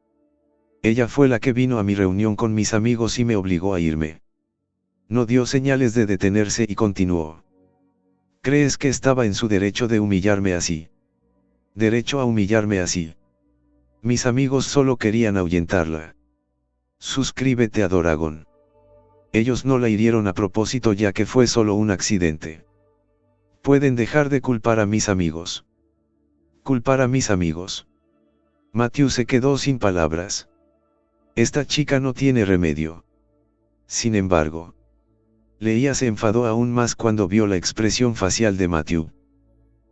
ella fue la que vino a mi reunión con mis amigos y me obligó a irme. No dio señales de detenerse y continuó. ¿Crees que estaba en su derecho de humillarme así? ¿Derecho a humillarme así? Mis amigos solo querían ahuyentarla. Suscríbete a Doragon. Ellos no la hirieron a propósito ya que fue solo un accidente. Pueden dejar de culpar a mis amigos. ¿Culpar a mis amigos? Matthew se quedó sin palabras. Esta chica no tiene remedio. Sin embargo, Leia se enfadó aún más cuando vio la expresión facial de Matthew.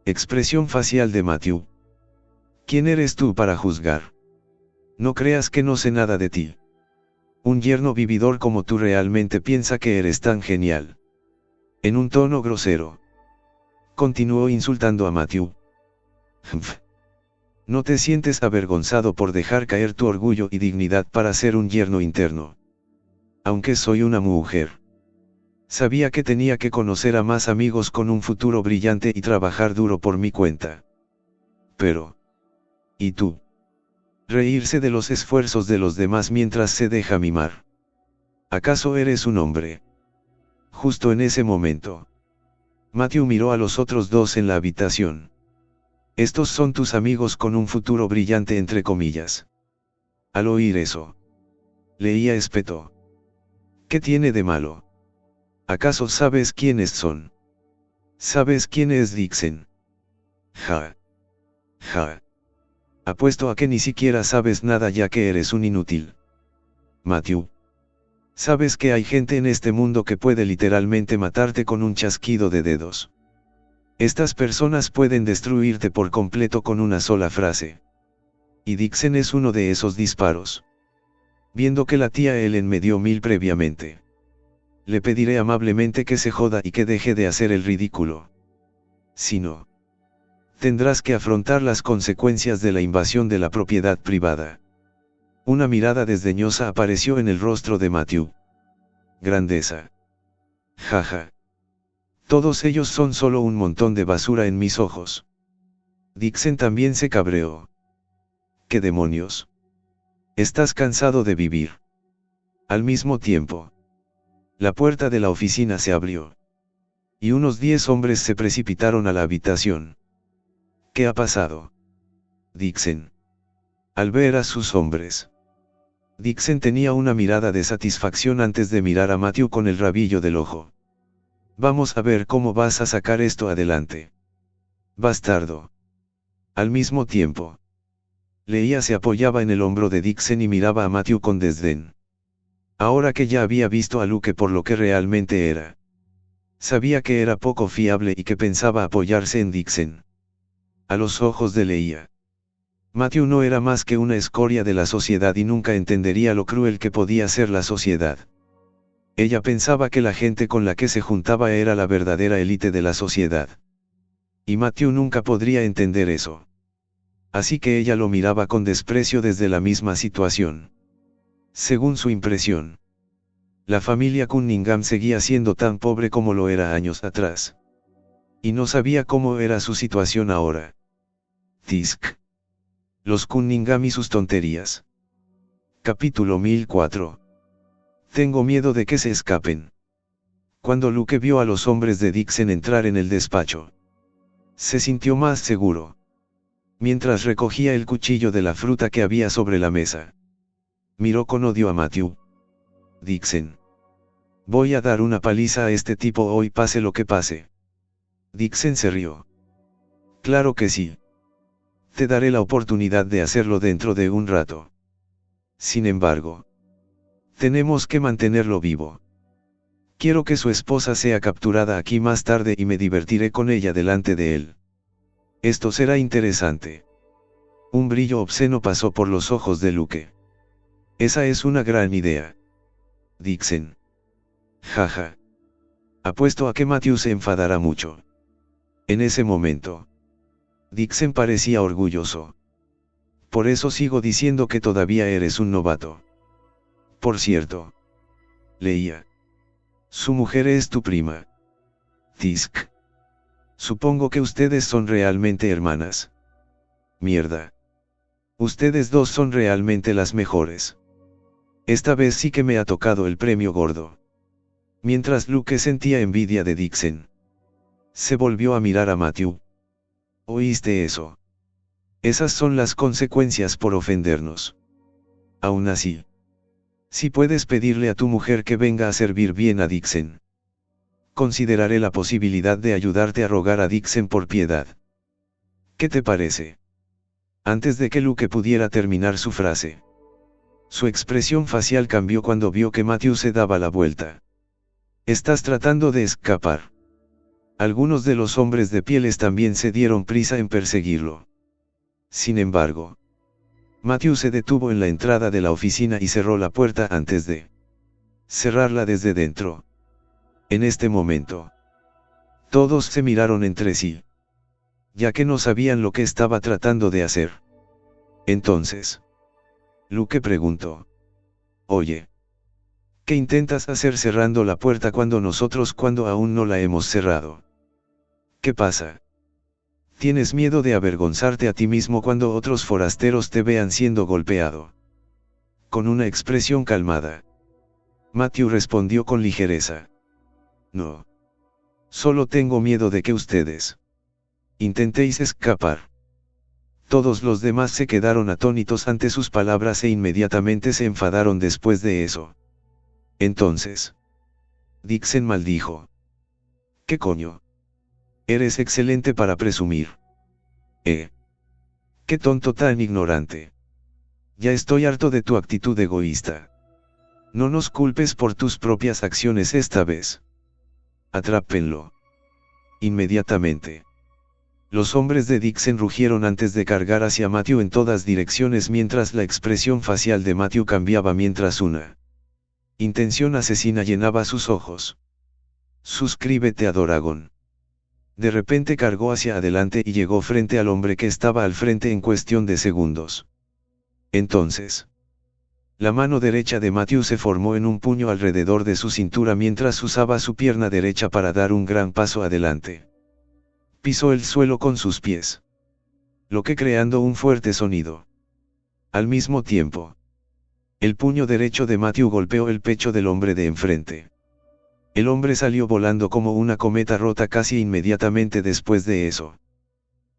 Expresión facial de Matthew. ¿Quién eres tú para juzgar? No creas que no sé nada de ti. Un yerno vividor como tú realmente piensa que eres tan genial. En un tono grosero. Continuó insultando a Matthew. ¿No te sientes avergonzado por dejar caer tu orgullo y dignidad para ser un yerno interno? Aunque soy una mujer. Sabía que tenía que conocer a más amigos con un futuro brillante y trabajar duro por mi cuenta. Pero... ¿y tú? Reírse de los esfuerzos de los demás mientras se deja mimar. ¿Acaso eres un hombre? Justo en ese momento, Matthew miró a los otros dos en la habitación. Estos son tus amigos con un futuro brillante entre comillas. Al oír eso, Leia espetó. ¿Qué tiene de malo? ¿Acaso sabes quiénes son? ¿Sabes quién es Dixon? Ja. Apuesto a que ni siquiera sabes nada ya que eres un inútil. Matthew. Sabes que hay gente en este mundo que puede literalmente matarte con un chasquido de dedos. Estas personas pueden destruirte por completo con una sola frase. Y Dixon es uno de esos disparos. Viendo que la tía Ellen me dio 1000 previamente. Le pediré amablemente que se joda y que deje de hacer el ridículo. Si no, tendrás que afrontar las consecuencias de la invasión de la propiedad privada. Una mirada desdeñosa apareció en el rostro de Matthew. Grandeza. Jaja. Todos ellos son solo un montón de basura en mis ojos. Dixon también se cabreó. ¿Qué demonios? ¿Estás cansado de vivir? Al mismo tiempo, la puerta de la oficina se abrió. Y unos 10 hombres se precipitaron a la habitación. ¿Qué ha pasado? Dixon. Al ver a sus hombres, Dixon tenía una mirada de satisfacción antes de mirar a Matthew con el rabillo del ojo. Vamos a ver cómo vas a sacar esto adelante. Bastardo. Al mismo tiempo, Leia se apoyaba en el hombro de Dixon y miraba a Matthew con desdén. Ahora que ya había visto a Luke por lo que realmente era, sabía que era poco fiable y que pensaba apoyarse en Dixon. A los ojos de Leia, Matthew no era más que una escoria de la sociedad y nunca entendería lo cruel que podía ser la sociedad. Ella pensaba que la gente con la que se juntaba era la verdadera élite de la sociedad. Y Matthew nunca podría entender eso. Así que ella lo miraba con desprecio desde la misma situación. Según su impresión, la familia Cunningham seguía siendo tan pobre como lo era años atrás. Y no sabía cómo era su situación ahora. Tisk. Los Cunningham y sus tonterías. Capítulo 1004. Tengo miedo de que se escapen. Cuando Luke vio a los hombres de Dixon entrar en el despacho, se sintió más seguro. Mientras recogía el cuchillo de la fruta que había sobre la mesa, miró con odio a Matthew. Dixon. Voy a dar una paliza a este tipo hoy pase lo que pase. Dixon se rió. Claro que sí. Te daré la oportunidad de hacerlo dentro de un rato. Sin embargo, tenemos que mantenerlo vivo. Quiero que su esposa sea capturada aquí más tarde y me divertiré con ella delante de él. Esto será interesante. Un brillo obsceno pasó por los ojos de Luke. Esa es una gran idea. Dixon. Jaja. Apuesto a que Matthew se enfadará mucho. En ese momento, Dixon parecía orgulloso. Por eso sigo diciendo que todavía eres un novato. Por cierto, Leia. Su mujer es tu prima. Tisk. Supongo que ustedes son realmente hermanas. Mierda. Ustedes dos son realmente las mejores. Esta vez sí que me ha tocado el premio gordo. Mientras Luke sentía envidia de Dixon, se volvió a mirar a Matthew. ¿Oíste eso? Esas son las consecuencias por ofendernos. Aún así, si puedes pedirle a tu mujer que venga a servir bien a Dixon, consideraré la posibilidad de ayudarte a rogar a Dixon por piedad. ¿Qué te parece? Antes de que Luke pudiera terminar su frase, su expresión facial cambió cuando vio que Matthew se daba la vuelta. Estás tratando de escapar. Algunos de los hombres de pieles también se dieron prisa en perseguirlo. Sin embargo, Matthew se detuvo en la entrada de la oficina y cerró la puerta antes de cerrarla desde dentro. En este momento, todos se miraron entre sí, ya que no sabían lo que estaba tratando de hacer. Entonces, Luke preguntó: Oye, ¿qué intentas hacer cerrando la puerta cuando aún no la hemos cerrado? ¿Qué pasa? ¿Tienes miedo de avergonzarte a ti mismo cuando otros forasteros te vean siendo golpeado? Con una expresión calmada, Matthew respondió con ligereza: No. Solo tengo miedo de que ustedes intentéis escapar. Todos los demás se quedaron atónitos ante sus palabras e inmediatamente se enfadaron después de eso. Entonces, Dixon maldijo: ¿Qué coño? Eres excelente para presumir. Qué tonto tan ignorante. Ya estoy harto de tu actitud egoísta. No nos culpes por tus propias acciones esta vez. Atrápenlo. Inmediatamente, los hombres de Dixon rugieron antes de cargar hacia Matthew en todas direcciones mientras la expresión facial de Matthew cambiaba mientras una intención asesina llenaba sus ojos. Suscríbete a Doragon. De repente cargó hacia adelante y llegó frente al hombre que estaba al frente en cuestión de segundos. Entonces, la mano derecha de Matthew se formó en un puño alrededor de su cintura mientras usaba su pierna derecha para dar un gran paso adelante. Pisó el suelo con sus pies, lo que creando un fuerte sonido. Al mismo tiempo, el puño derecho de Matthew golpeó el pecho del hombre de enfrente. El hombre salió volando como una cometa rota casi inmediatamente después de eso.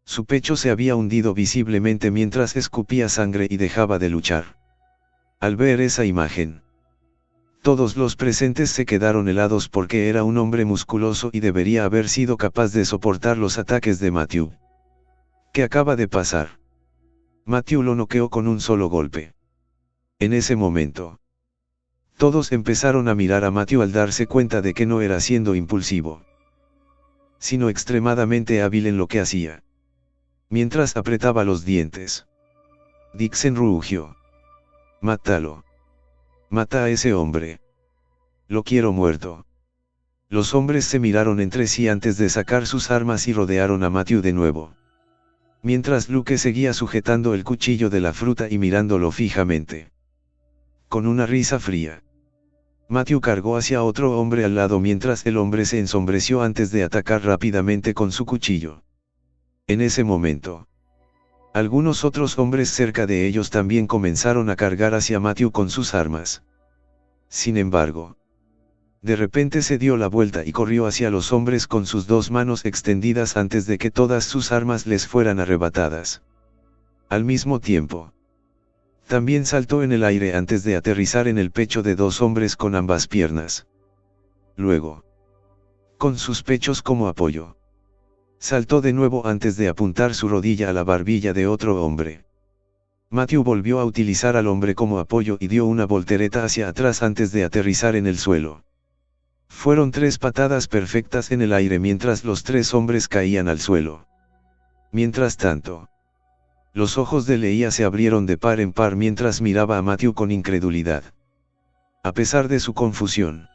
Su pecho se había hundido visiblemente mientras escupía sangre y dejaba de luchar. Al ver esa imagen, todos los presentes se quedaron helados porque era un hombre musculoso y debería haber sido capaz de soportar los ataques de Matthew. ¿Qué acaba de pasar? Matthew lo noqueó con un solo golpe. En ese momento, todos empezaron a mirar a Matthew al darse cuenta de que no era siendo impulsivo, sino extremadamente hábil en lo que hacía. Mientras apretaba los dientes, Dixon rugió: «Mátalo. Mata a ese hombre. Lo quiero muerto». Los hombres se miraron entre sí antes de sacar sus armas y rodearon a Matthew de nuevo. Mientras Luke seguía sujetando el cuchillo de la fruta y mirándolo fijamente. Con una risa fría, Matthew cargó hacia otro hombre al lado mientras el hombre se ensombreció antes de atacar rápidamente con su cuchillo. En ese momento, algunos otros hombres cerca de ellos también comenzaron a cargar hacia Matthew con sus armas. Sin embargo, de repente se dio la vuelta y corrió hacia los hombres con sus dos manos extendidas antes de que todas sus armas les fueran arrebatadas. Al mismo tiempo, también saltó en el aire antes de aterrizar en el pecho de dos hombres con ambas piernas. Luego, con sus pechos como apoyo, saltó de nuevo antes de apuntar su rodilla a la barbilla de otro hombre. Matthew volvió a utilizar al hombre como apoyo y dio una voltereta hacia atrás antes de aterrizar en el suelo. Fueron 3 patadas perfectas en el aire mientras los 3 hombres caían al suelo. Mientras tanto, los ojos de Leia se abrieron de par en par mientras miraba a Matthew con incredulidad. A pesar de su confusión,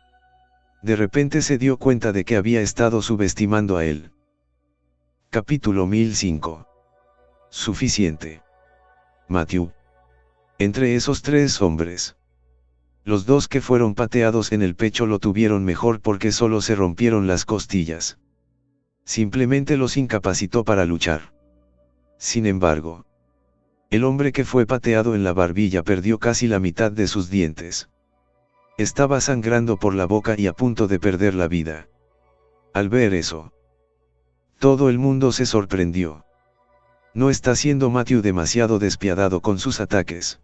de repente se dio cuenta de que había estado subestimando a él. Capítulo 1005. Suficiente. Matthew. Entre esos 3 hombres, los 2 que fueron pateados en el pecho lo tuvieron mejor porque solo se rompieron las costillas. Simplemente los incapacitó para luchar. Sin embargo, el hombre que fue pateado en la barbilla perdió casi la mitad de sus dientes. Estaba sangrando por la boca y a punto de perder la vida. Al ver eso, todo el mundo se sorprendió. ¿No está siendo Matthew demasiado despiadado con sus ataques?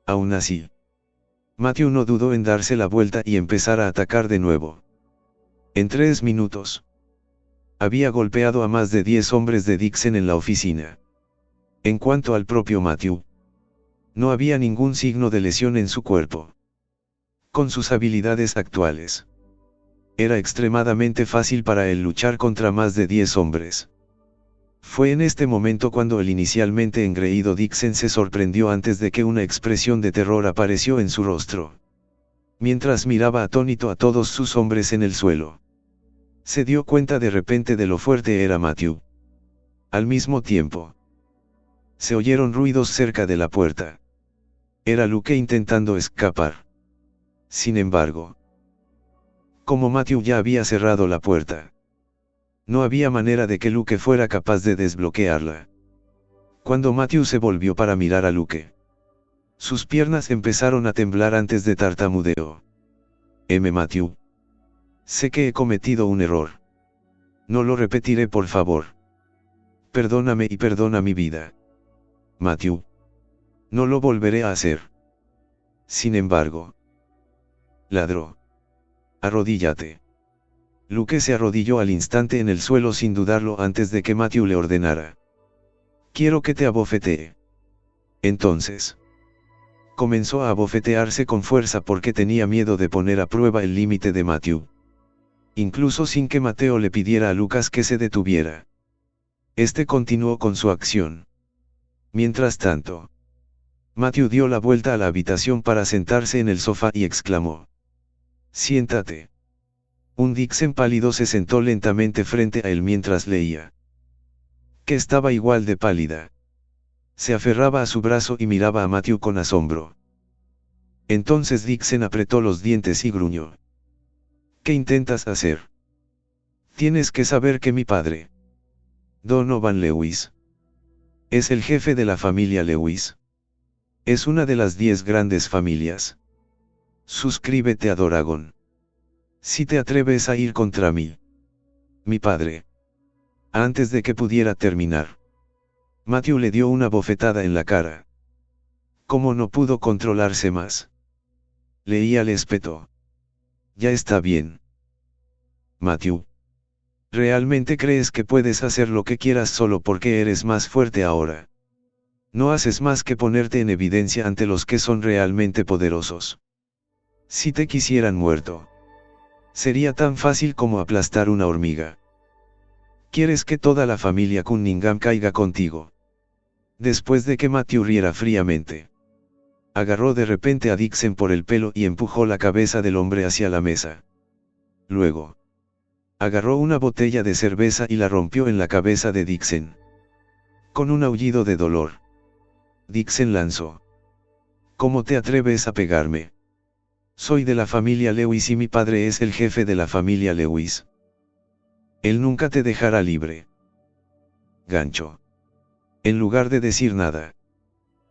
Aún así, Matthew no dudó en darse la vuelta y empezar a atacar de nuevo. En 3 minutos, había golpeado a más de 10 hombres de Dixon en la oficina. En cuanto al propio Matthew, no había ningún signo de lesión en su cuerpo. Con sus habilidades actuales, era extremadamente fácil para él luchar contra más de 10 hombres. Fue en este momento cuando el inicialmente engreído Dixon se sorprendió antes de que una expresión de terror apareció en su rostro. Mientras miraba atónito a todos sus hombres en el suelo, se dio cuenta de repente de lo fuerte era Matthew. Al mismo tiempo, se oyeron ruidos cerca de la puerta. Era Luke intentando escapar. Sin embargo, como Matthew ya había cerrado la puerta, no había manera de que Luke fuera capaz de desbloquearla. Cuando Matthew se volvió para mirar a Luke, sus piernas empezaron a temblar antes de tartamudeó. Matthew. Sé que he cometido un error. No lo repetiré, por favor. Perdóname y perdona mi vida. Matthew. No lo volveré a hacer. Sin embargo, ladró. Arrodíllate. Luke se arrodilló al instante en el suelo sin dudarlo antes de que Matthew le ordenara. Quiero que te abofetee. Entonces, comenzó a abofetearse con fuerza porque tenía miedo de poner a prueba el límite de Matthew. Incluso sin que Mateo le pidiera a Lucas que se detuviera. Este continuó con su acción. Mientras tanto, Matthew dio la vuelta a la habitación para sentarse en el sofá y exclamó: «Siéntate. Un Dixon pálido se sentó lentamente frente a él mientras leía. Que estaba igual de pálida. Se aferraba a su brazo y miraba a Matthew con asombro. Entonces Dixon apretó los dientes y gruñó. ¿Qué intentas hacer? Tienes que saber que mi padre, Donovan Lewis, es el jefe de la familia Lewis. Es una de las 10 grandes familias. Suscríbete a Doragon. Si te atreves a ir contra mí. Mi padre. Antes de que pudiera terminar, Matthew le dio una bofetada en la cara. Como no pudo controlarse más, Leía le espetó. Ya está bien. Matthew. ¿Realmente crees que puedes hacer lo que quieras solo porque eres más fuerte ahora? No haces más que ponerte en evidencia ante los que son realmente poderosos. Si te quisieran muerto, sería tan fácil como aplastar una hormiga. ¿Quieres que toda la familia Cunningham caiga contigo? Después de que Matthew riera fríamente, agarró de repente a Dixon por el pelo y empujó la cabeza del hombre hacia la mesa. Luego, agarró una botella de cerveza y la rompió en la cabeza de Dixon. Con un aullido de dolor, Dixon lanzó. ¿Cómo te atreves a pegarme? Soy de la familia Lewis y mi padre es el jefe de la familia Lewis. Él nunca te dejará libre. Gancho. En lugar de decir nada,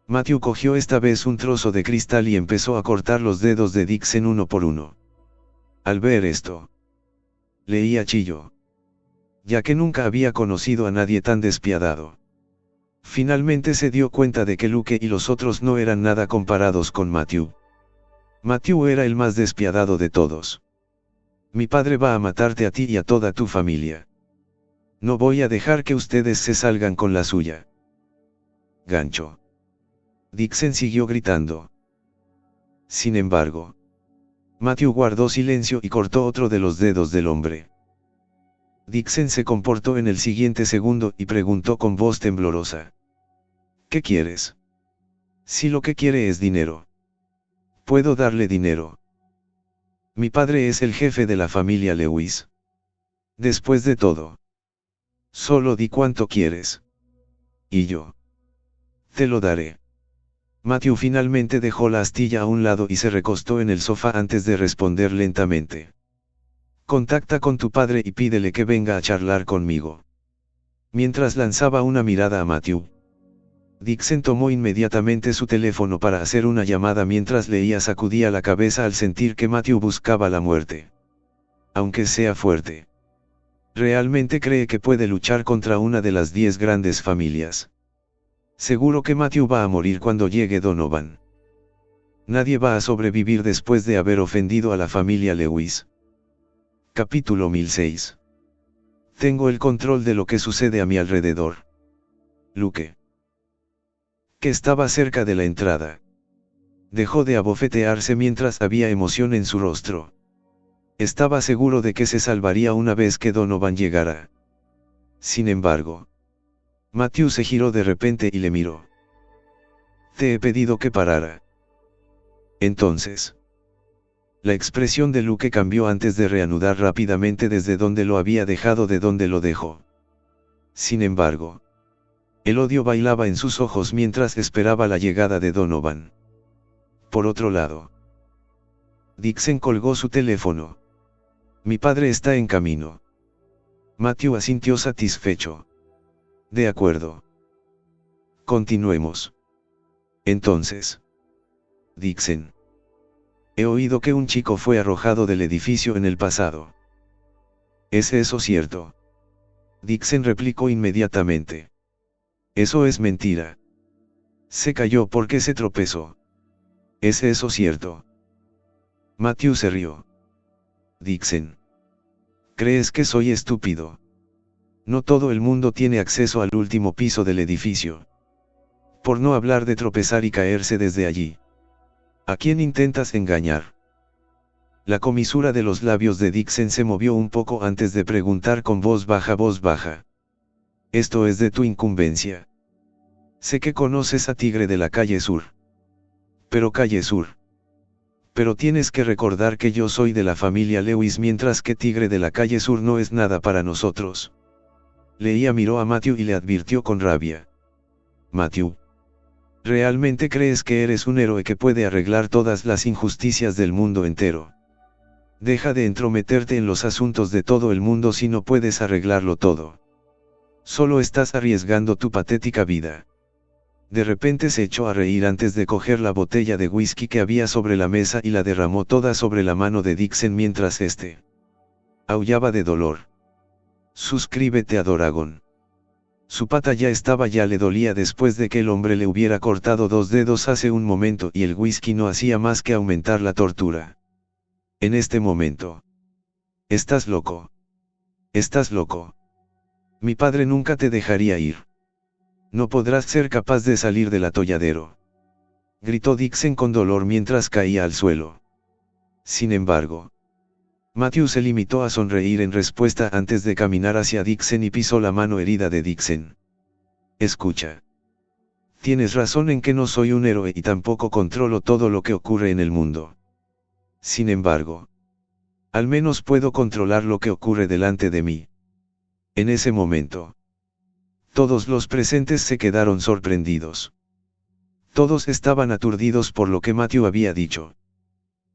Matthew cogió esta vez un trozo de cristal y empezó a cortar los dedos de Dixon uno por uno. Al ver esto, Leía chilló. Ya que nunca había conocido a nadie tan despiadado. Finalmente se dio cuenta de que Luke y los otros no eran nada comparados con Matthew. Matthew era el más despiadado de todos. Mi padre va a matarte a ti y a toda tu familia. No voy a dejar que ustedes se salgan con la suya. Gancho. Dixon siguió gritando. Sin embargo, Matthew guardó silencio y cortó otro de los dedos del hombre. Dixon se comportó en el siguiente segundo y preguntó con voz temblorosa. ¿Qué quieres? Si lo que quiere es dinero. Puedo darle dinero. Mi padre es el jefe de la familia Lewis. Después de todo, solo di cuánto quieres. Y yo te lo daré. Matthew finalmente dejó la astilla a un lado y se recostó en el sofá antes de responder lentamente. Contacta con tu padre y pídele que venga a charlar conmigo. Mientras lanzaba una mirada a Matthew, Dixon tomó inmediatamente su teléfono para hacer una llamada mientras Leía sacudía la cabeza al sentir que Matthew buscaba la muerte. Aunque sea fuerte, realmente cree que puede luchar contra una de las 10 grandes familias. Seguro que Matthew va a morir cuando llegue Donovan. Nadie va a sobrevivir después de haber ofendido a la familia Lewis. Capítulo 1006. Tengo el control de lo que sucede a mi alrededor. Luke, que estaba cerca de la entrada, dejó de abofetearse mientras había emoción en su rostro. Estaba seguro de que se salvaría una vez que Donovan llegara. Sin embargo, Matthew se giró de repente y le miró. Te he pedido que parara. Entonces, la expresión de Luke cambió antes de reanudar rápidamente desde donde lo había dejado de donde lo dejó. Sin embargo, el odio bailaba en sus ojos mientras esperaba la llegada de Donovan. Por otro lado, Dixon colgó su teléfono. Mi padre está en camino. Matthew asintió satisfecho. De acuerdo. Continuemos. Entonces, Dixon. He oído que un chico fue arrojado del edificio en el pasado. ¿Es eso cierto? Dixon replicó inmediatamente. Eso es mentira. Se cayó porque se tropezó. ¿Es eso cierto? Matthew se rió. Dixon. ¿Crees que soy estúpido? No todo el mundo tiene acceso al último piso del edificio. Por no hablar de tropezar y caerse desde allí. ¿A quién intentas engañar? La comisura de los labios de Dixon se movió un poco antes de preguntar con voz baja. Esto es de tu incumbencia. Sé que conoces a Tigre de la calle Sur. Pero calle Sur. Pero tienes que recordar que yo soy de la familia Lewis mientras que Tigre de la calle Sur no es nada para nosotros. Leia miró a Matthew y le advirtió con rabia. Matthew. ¿Realmente crees que eres un héroe que puede arreglar todas las injusticias del mundo entero? Deja de entrometerte en los asuntos de todo el mundo si no puedes arreglarlo todo. Solo estás arriesgando tu patética vida. De repente se echó a reír antes de coger la botella de whisky que había sobre la mesa y la derramó toda sobre la mano de Dixon mientras éste aullaba de dolor. Suscríbete a Doragon. Su pata ya le dolía después de que el hombre le hubiera cortado 2 dedos hace un momento y el whisky no hacía más que aumentar la tortura. En este momento. Estás loco. Estás loco. Mi padre nunca te dejaría ir. No podrás ser capaz de salir del atolladero. Gritó Dixon con dolor mientras caía al suelo. Sin embargo, Matthew se limitó a sonreír en respuesta antes de caminar hacia Dixon y pisó la mano herida de Dixon. Escucha. Tienes razón en que no soy un héroe y tampoco controlo todo lo que ocurre en el mundo. Sin embargo, al menos puedo controlar lo que ocurre delante de mí. En ese momento, todos los presentes se quedaron sorprendidos. Todos estaban aturdidos por lo que Matthew había dicho.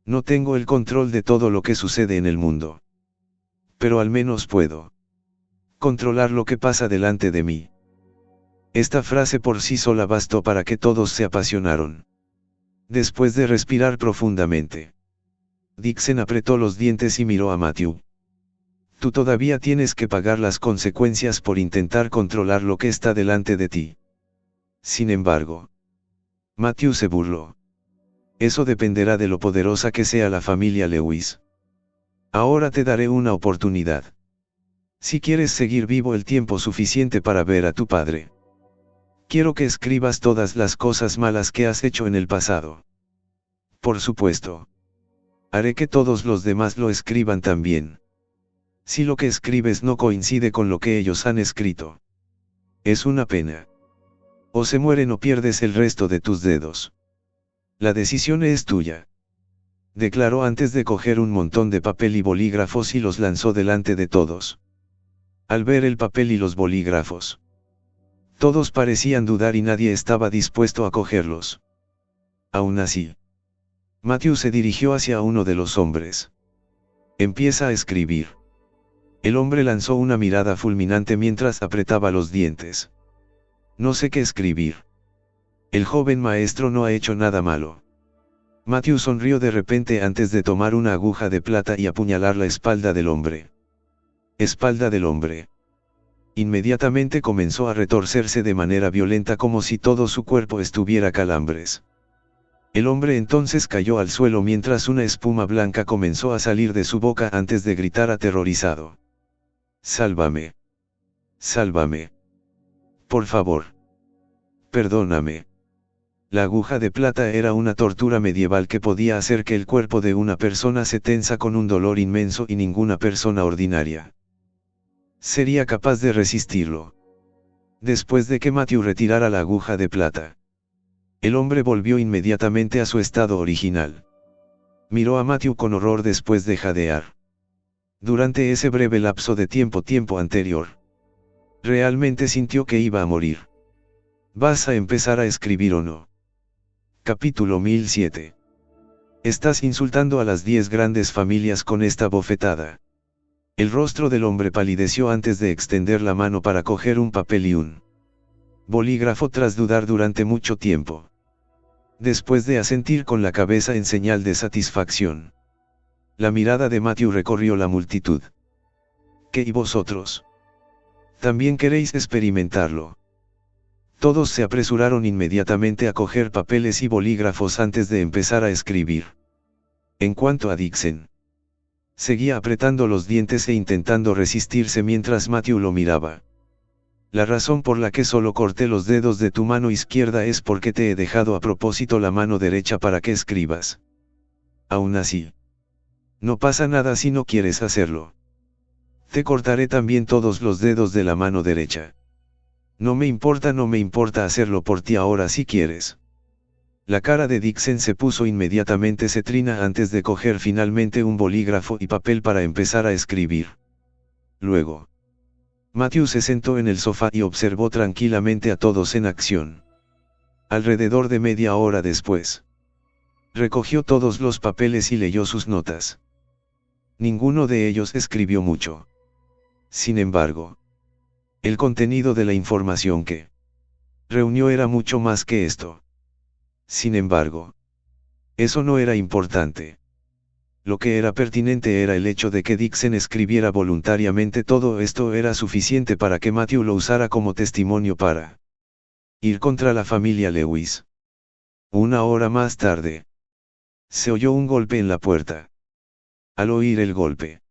No tengo el control de todo lo que sucede en el mundo. Pero al menos puedo controlar lo que pasa delante de mí. Esta frase por sí sola bastó para que todos se apasionaron. Después de respirar profundamente, Dixon apretó los dientes y miró a Matthew. Tú todavía tienes que pagar las consecuencias por intentar controlar lo que está delante de ti. Sin embargo, Matthew se burló. Eso dependerá de lo poderosa que sea la familia Lewis. Ahora te daré una oportunidad. Si quieres seguir vivo el tiempo suficiente para ver a tu padre, quiero que escribas todas las cosas malas que has hecho en el pasado. Por supuesto. Haré que todos los demás lo escriban también. Si lo que escribes no coincide con lo que ellos han escrito, es una pena. O se mueren o pierdes el resto de tus dedos. La decisión es tuya. Declaró antes de coger un montón de papel y bolígrafos y los lanzó delante de todos. Al ver el papel y los bolígrafos, todos parecían dudar y nadie estaba dispuesto a cogerlos. Aún así, Matthew se dirigió hacia uno de los hombres. Empieza a escribir. El hombre lanzó una mirada fulminante mientras apretaba los dientes. No sé qué escribir. El joven maestro no ha hecho nada malo. Matthew sonrió de repente antes de tomar una aguja de plata y apuñalar la espalda del hombre. Espalda del hombre. Inmediatamente comenzó a retorcerse de manera violenta como si todo su cuerpo estuviera calambres. El hombre entonces cayó al suelo mientras una espuma blanca comenzó a salir de su boca antes de gritar aterrorizado. Sálvame. Sálvame. Por favor. Perdóname. La aguja de plata era una tortura medieval que podía hacer que el cuerpo de una persona se tensa con un dolor inmenso y ninguna persona ordinaria sería capaz de resistirlo. Después de que Matthew retirara la aguja de plata, el hombre volvió inmediatamente a su estado original. Miró a Matthew con horror después de jadear. Durante ese breve lapso de tiempo anterior, realmente sintió que iba a morir. ¿Vas a empezar a escribir o no? Capítulo 1007. Estás insultando a las 10 grandes familias con esta bofetada. El rostro del hombre palideció antes de extender la mano para coger un papel y un bolígrafo tras dudar durante mucho tiempo. Después de asentir con la cabeza en señal de satisfacción, la mirada de Matthew recorrió la multitud. ¿Qué y vosotros? ¿También queréis experimentarlo? Todos se apresuraron inmediatamente a coger papeles y bolígrafos antes de empezar a escribir. En cuanto a Dixon, seguía apretando los dientes e intentando resistirse mientras Matthew lo miraba. La razón por la que solo corté los dedos de tu mano izquierda es porque te he dejado a propósito la mano derecha para que escribas. Aún así, no pasa nada si no quieres hacerlo. Te cortaré también todos los dedos de la mano derecha. No me importa hacerlo por ti ahora si quieres. La cara de Dixon se puso inmediatamente cetrina antes de coger finalmente un bolígrafo y papel para empezar a escribir. Luego, Matthew se sentó en el sofá y observó tranquilamente a todos en acción. Alrededor de media hora después, recogió todos los papeles y leyó sus notas. Ninguno de ellos escribió mucho. Sin embargo, el contenido de la información que reunió era mucho más que esto. Sin embargo, eso no era importante. Lo que era pertinente era el hecho de que Dixon escribiera voluntariamente todo esto era suficiente para que Matthew lo usara como testimonio para ir contra la familia Lewis. Una hora más tarde, se oyó un golpe en la puerta. Al oír el golpe,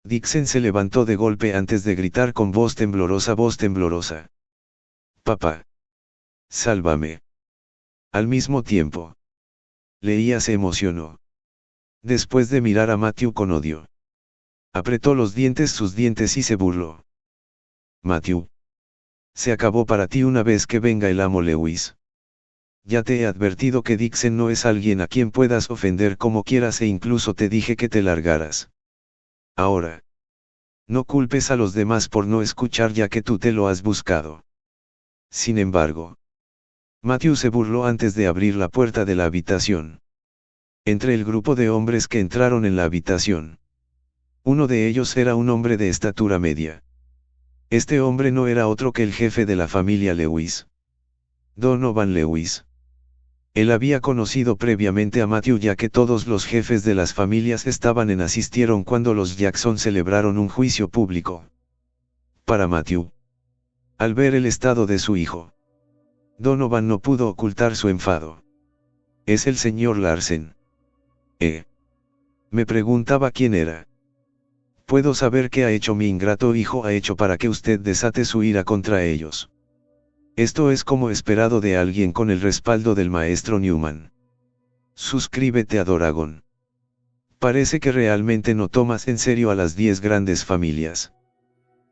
Dixon se levantó de golpe antes de gritar con voz temblorosa. «Papá. Sálvame». Al mismo tiempo, Leia se emocionó. Después de mirar a Matthew con odio, apretó sus dientes y se burló. «Matthew. Se acabó para ti una vez que venga el amo Lewis. Ya te he advertido que Dixon no es alguien a quien puedas ofender como quieras e incluso te dije que te largaras. Ahora, no culpes a los demás por no escuchar ya que tú te lo has buscado». Sin embargo, Matthew se burló antes de abrir la puerta de la habitación. Entre el grupo de hombres que entraron en la habitación, uno de ellos era un hombre de estatura media. Este hombre no era otro que el jefe de la familia Lewis, Donovan Lewis. Él había conocido previamente a Matthew ya que todos los jefes de las familias asistieron cuando los Jackson celebraron un juicio público. Para Matthew, al ver el estado de su hijo, Donovan no pudo ocultar su enfado. «Es el señor Larsen». Me preguntaba quién era. «¿Puedo saber qué ha hecho mi ingrato hijo para que usted desate su ira contra ellos?» Esto es como esperado de alguien con el respaldo del maestro Newman. Suscríbete a Doragon. Parece que realmente no tomas en serio a las 10 grandes familias.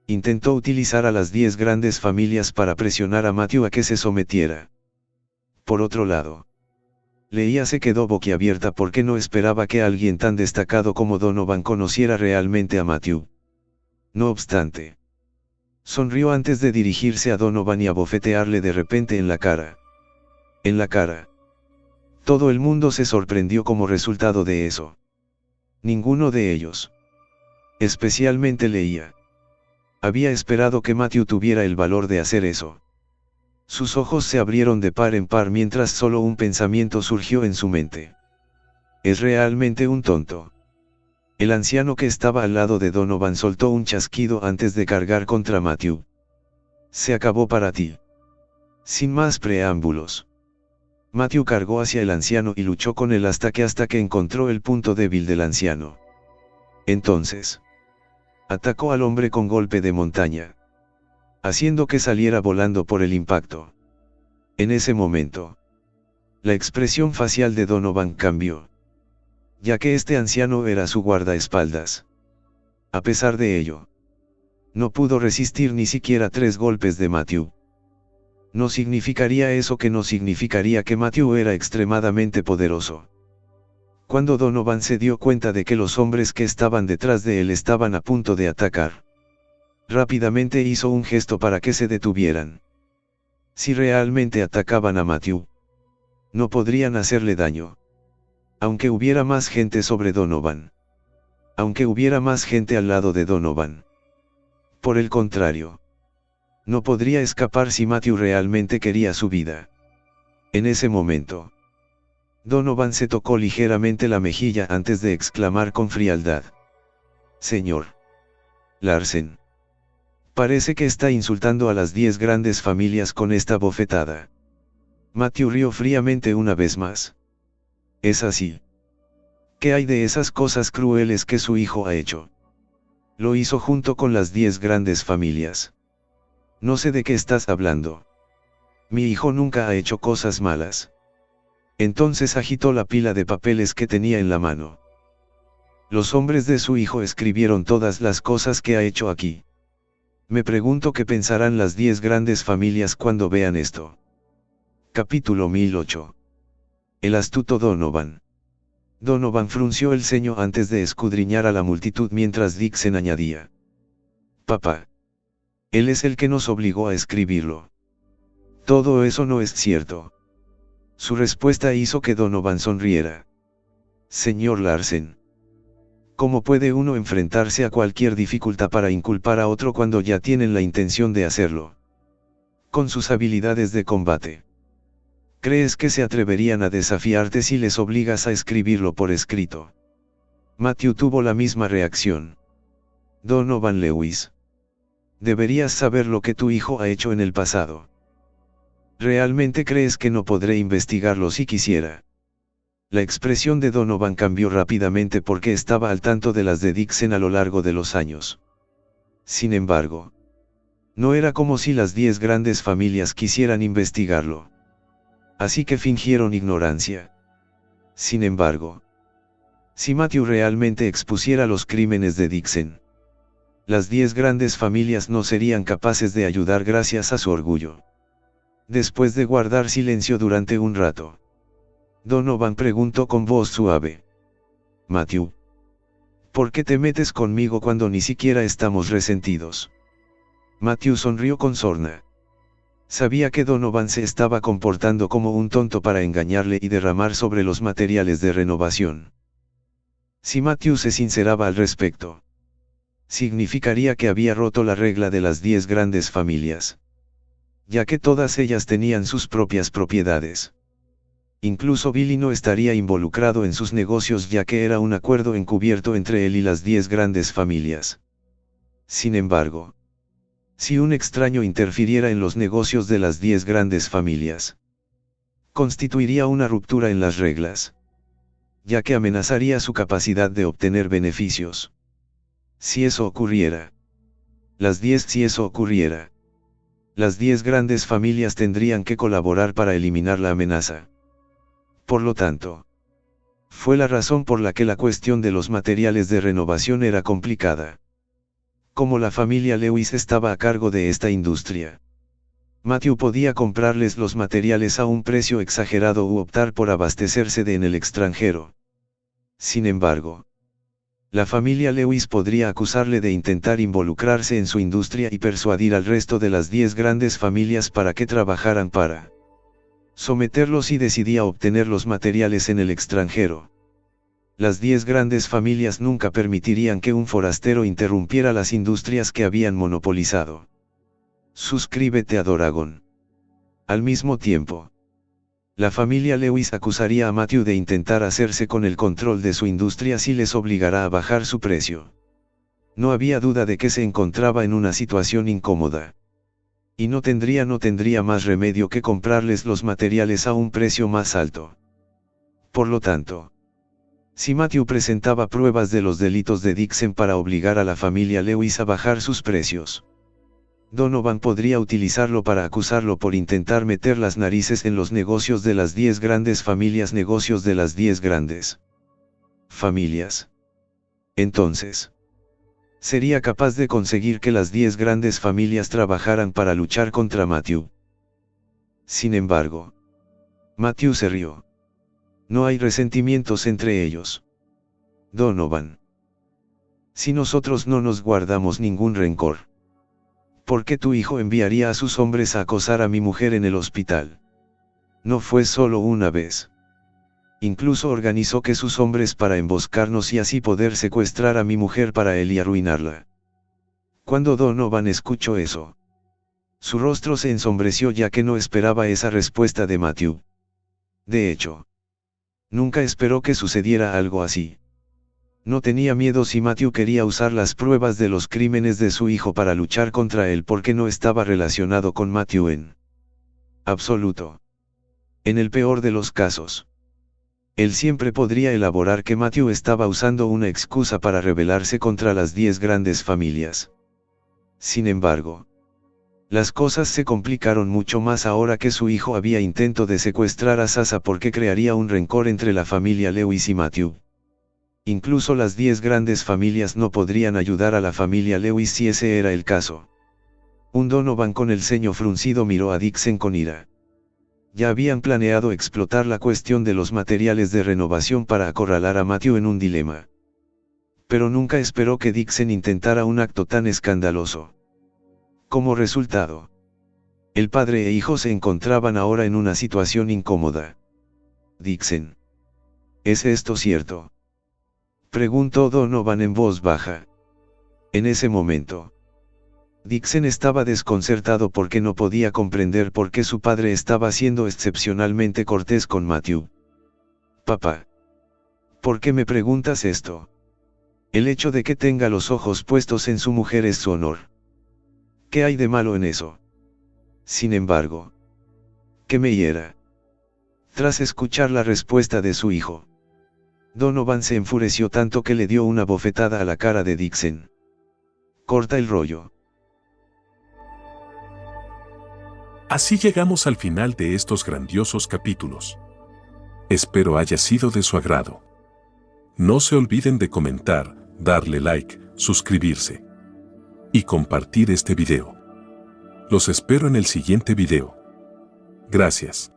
Intentó utilizar a las 10 grandes familias para presionar a Matthew a que se sometiera. Por otro lado, Leia se quedó boquiabierta porque no esperaba que alguien tan destacado como Donovan conociera realmente a Matthew. No obstante, sonrió antes de dirigirse a Donovan y abofetearle de repente en la cara. En la cara. Todo el mundo se sorprendió como resultado de eso. Ninguno de ellos, especialmente Leia, había esperado que Matthew tuviera el valor de hacer eso. Sus ojos se abrieron de par en par mientras solo un pensamiento surgió en su mente. «Es realmente un tonto». El anciano que estaba al lado de Donovan soltó un chasquido antes de cargar contra Matthew. «Se acabó para ti». Sin más preámbulos, Matthew cargó hacia el anciano y luchó con él hasta que encontró el punto débil del anciano. Entonces, atacó al hombre con golpe de montaña, haciendo que saliera volando por el impacto. En ese momento, la expresión facial de Donovan cambió, ya que este anciano era su guardaespaldas. A pesar de ello, no pudo resistir ni siquiera 3 golpes de Matthew. ¿No significaría eso que Matthew era extremadamente poderoso? Cuando Donovan se dio cuenta de que los hombres que estaban detrás de él estaban a punto de atacar, rápidamente hizo un gesto para que se detuvieran. Si realmente atacaban a Matthew, no podrían hacerle daño. Aunque hubiera más gente sobre Donovan. Aunque hubiera más gente al lado de Donovan. Por el contrario, no podría escapar si Matthew realmente quería su vida. En ese momento, Donovan se tocó ligeramente la mejilla antes de exclamar con frialdad: «Señor Larsen. Parece que está insultando a las 10 grandes familias con esta bofetada». Matthew rió fríamente una vez más. «¿Es así? ¿Qué hay de esas cosas crueles que su hijo ha hecho? Lo hizo junto con las 10 grandes familias. No sé de qué estás hablando. Mi hijo nunca ha hecho cosas malas». Entonces agitó la pila de papeles que tenía en la mano. «Los hombres de su hijo escribieron todas las cosas que ha hecho aquí. Me pregunto qué pensarán las 10 grandes familias cuando vean esto». Capítulo 1008. El astuto Donovan. Donovan frunció el ceño antes de escudriñar a la multitud mientras Dixon añadía. Papá. Él es el que nos obligó a escribirlo. Todo eso no es cierto. Su respuesta hizo que Donovan sonriera. Señor Larsen. ¿Cómo puede uno enfrentarse a cualquier dificultad para inculpar a otro cuando ya tienen la intención de hacerlo? Con sus habilidades de combate. ¿Crees que se atreverían a desafiarte si les obligas a escribirlo por escrito? Matthew tuvo la misma reacción. Donovan Lewis. Deberías saber lo que tu hijo ha hecho en el pasado. ¿Realmente crees que no podré investigarlo si quisiera? La expresión de Donovan cambió rápidamente porque estaba al tanto de las de Dixon a lo largo de los años. Sin embargo, no era como si las 10 grandes familias quisieran investigarlo. Así que fingieron ignorancia. Sin embargo, si Matthew realmente expusiera los crímenes de Dixon, las 10 grandes familias no serían capaces de ayudar gracias a su orgullo. Después de guardar silencio durante un rato, Donovan preguntó con voz suave. Matthew. ¿Por qué te metes conmigo cuando ni siquiera estamos resentidos? Matthew sonrió con sorna. Sabía que Donovan se estaba comportando como un tonto para engañarle y derramar sobre los materiales de renovación. Si Matthew se sinceraba al respecto, significaría que había roto la regla de las 10 grandes familias, ya que todas ellas tenían sus propias propiedades. Incluso Billy no estaría involucrado en sus negocios ya que era un acuerdo encubierto entre él y las 10 grandes familias. Sin embargo, si un extraño interfiriera en los negocios de las 10 grandes familias, constituiría una ruptura en las reglas, ya que amenazaría su capacidad de obtener beneficios. Si eso ocurriera, las 10 grandes familias tendrían que colaborar para eliminar la amenaza. Por lo tanto, fue la razón por la que la cuestión de los materiales de renovación era complicada. Como la familia Lewis estaba a cargo de esta industria, Matthew podía comprarles los materiales a un precio exagerado u optar por abastecerse en el extranjero. Sin embargo, la familia Lewis podría acusarle de intentar involucrarse en su industria y persuadir al resto de las 10 grandes familias para que trabajaran para someterlos si decidía obtener los materiales en el extranjero. Las 10 grandes familias nunca permitirían que un forastero interrumpiera las industrias que habían monopolizado. Suscríbete a Doragon. Al mismo tiempo, la familia Lewis acusaría a Matthew de intentar hacerse con el control de su industria si les obligara a bajar su precio. No había duda de que se encontraba en una situación incómoda. Y no tendría más remedio que comprarles los materiales a un precio más alto. Por lo tanto, si Matthew presentaba pruebas de los delitos de Dixon para obligar a la familia Lewis a bajar sus precios, Donovan podría utilizarlo para acusarlo por intentar meter las narices en los negocios de las 10 grandes familias, negocios de las 10 grandes familias. Entonces, sería capaz de conseguir que las 10 grandes familias trabajaran para luchar contra Matthew. Sin embargo, Matthew se rió. No hay resentimientos entre ellos. Donovan. Si nosotros no nos guardamos ningún rencor, ¿por qué tu hijo enviaría a sus hombres a acosar a mi mujer en el hospital? No fue solo una vez. Incluso organizó que sus hombres para emboscarnos y así poder secuestrar a mi mujer para él y arruinarla. Cuando Donovan escuchó eso, su rostro se ensombreció ya que no esperaba esa respuesta de Matthew. De hecho, nunca esperó que sucediera algo así. No tenía miedo si Matthew quería usar las pruebas de los crímenes de su hijo para luchar contra él porque no estaba relacionado con Matthew en absoluto. En el peor de los casos, él siempre podría elaborar que Matthew estaba usando una excusa para rebelarse contra las 10 grandes familias. Sin embargo, las cosas se complicaron mucho más ahora que su hijo había intentado de secuestrar a Sasa porque crearía un rencor entre la familia Lewis y Matthew. Incluso las 10 grandes familias no podrían ayudar a la familia Lewis si ese era el caso. Un Donovan con el ceño fruncido miró a Dixon con ira. Ya habían planeado explotar la cuestión de los materiales de renovación para acorralar a Matthew en un dilema. Pero nunca esperó que Dixon intentara un acto tan escandaloso. Como resultado, el padre e hijo se encontraban ahora en una situación incómoda. Dixon. ¿Es esto cierto?, preguntó Donovan en voz baja. En ese momento, Dixon estaba desconcertado porque no podía comprender por qué su padre estaba siendo excepcionalmente cortés con Matthew. Papá. ¿Por qué me preguntas esto? El hecho de que tenga los ojos puestos en su mujer es su honor. ¿Qué hay de malo en eso? Sin embargo, que me hiera. Tras escuchar la respuesta de su hijo, Donovan se enfureció tanto que le dio una bofetada a la cara de Dixon. Corta el rollo. Así llegamos al final de estos grandiosos capítulos. Espero haya sido de su agrado. No se olviden de comentar, darle like, suscribirse y compartir este video. Los espero en el siguiente video. Gracias.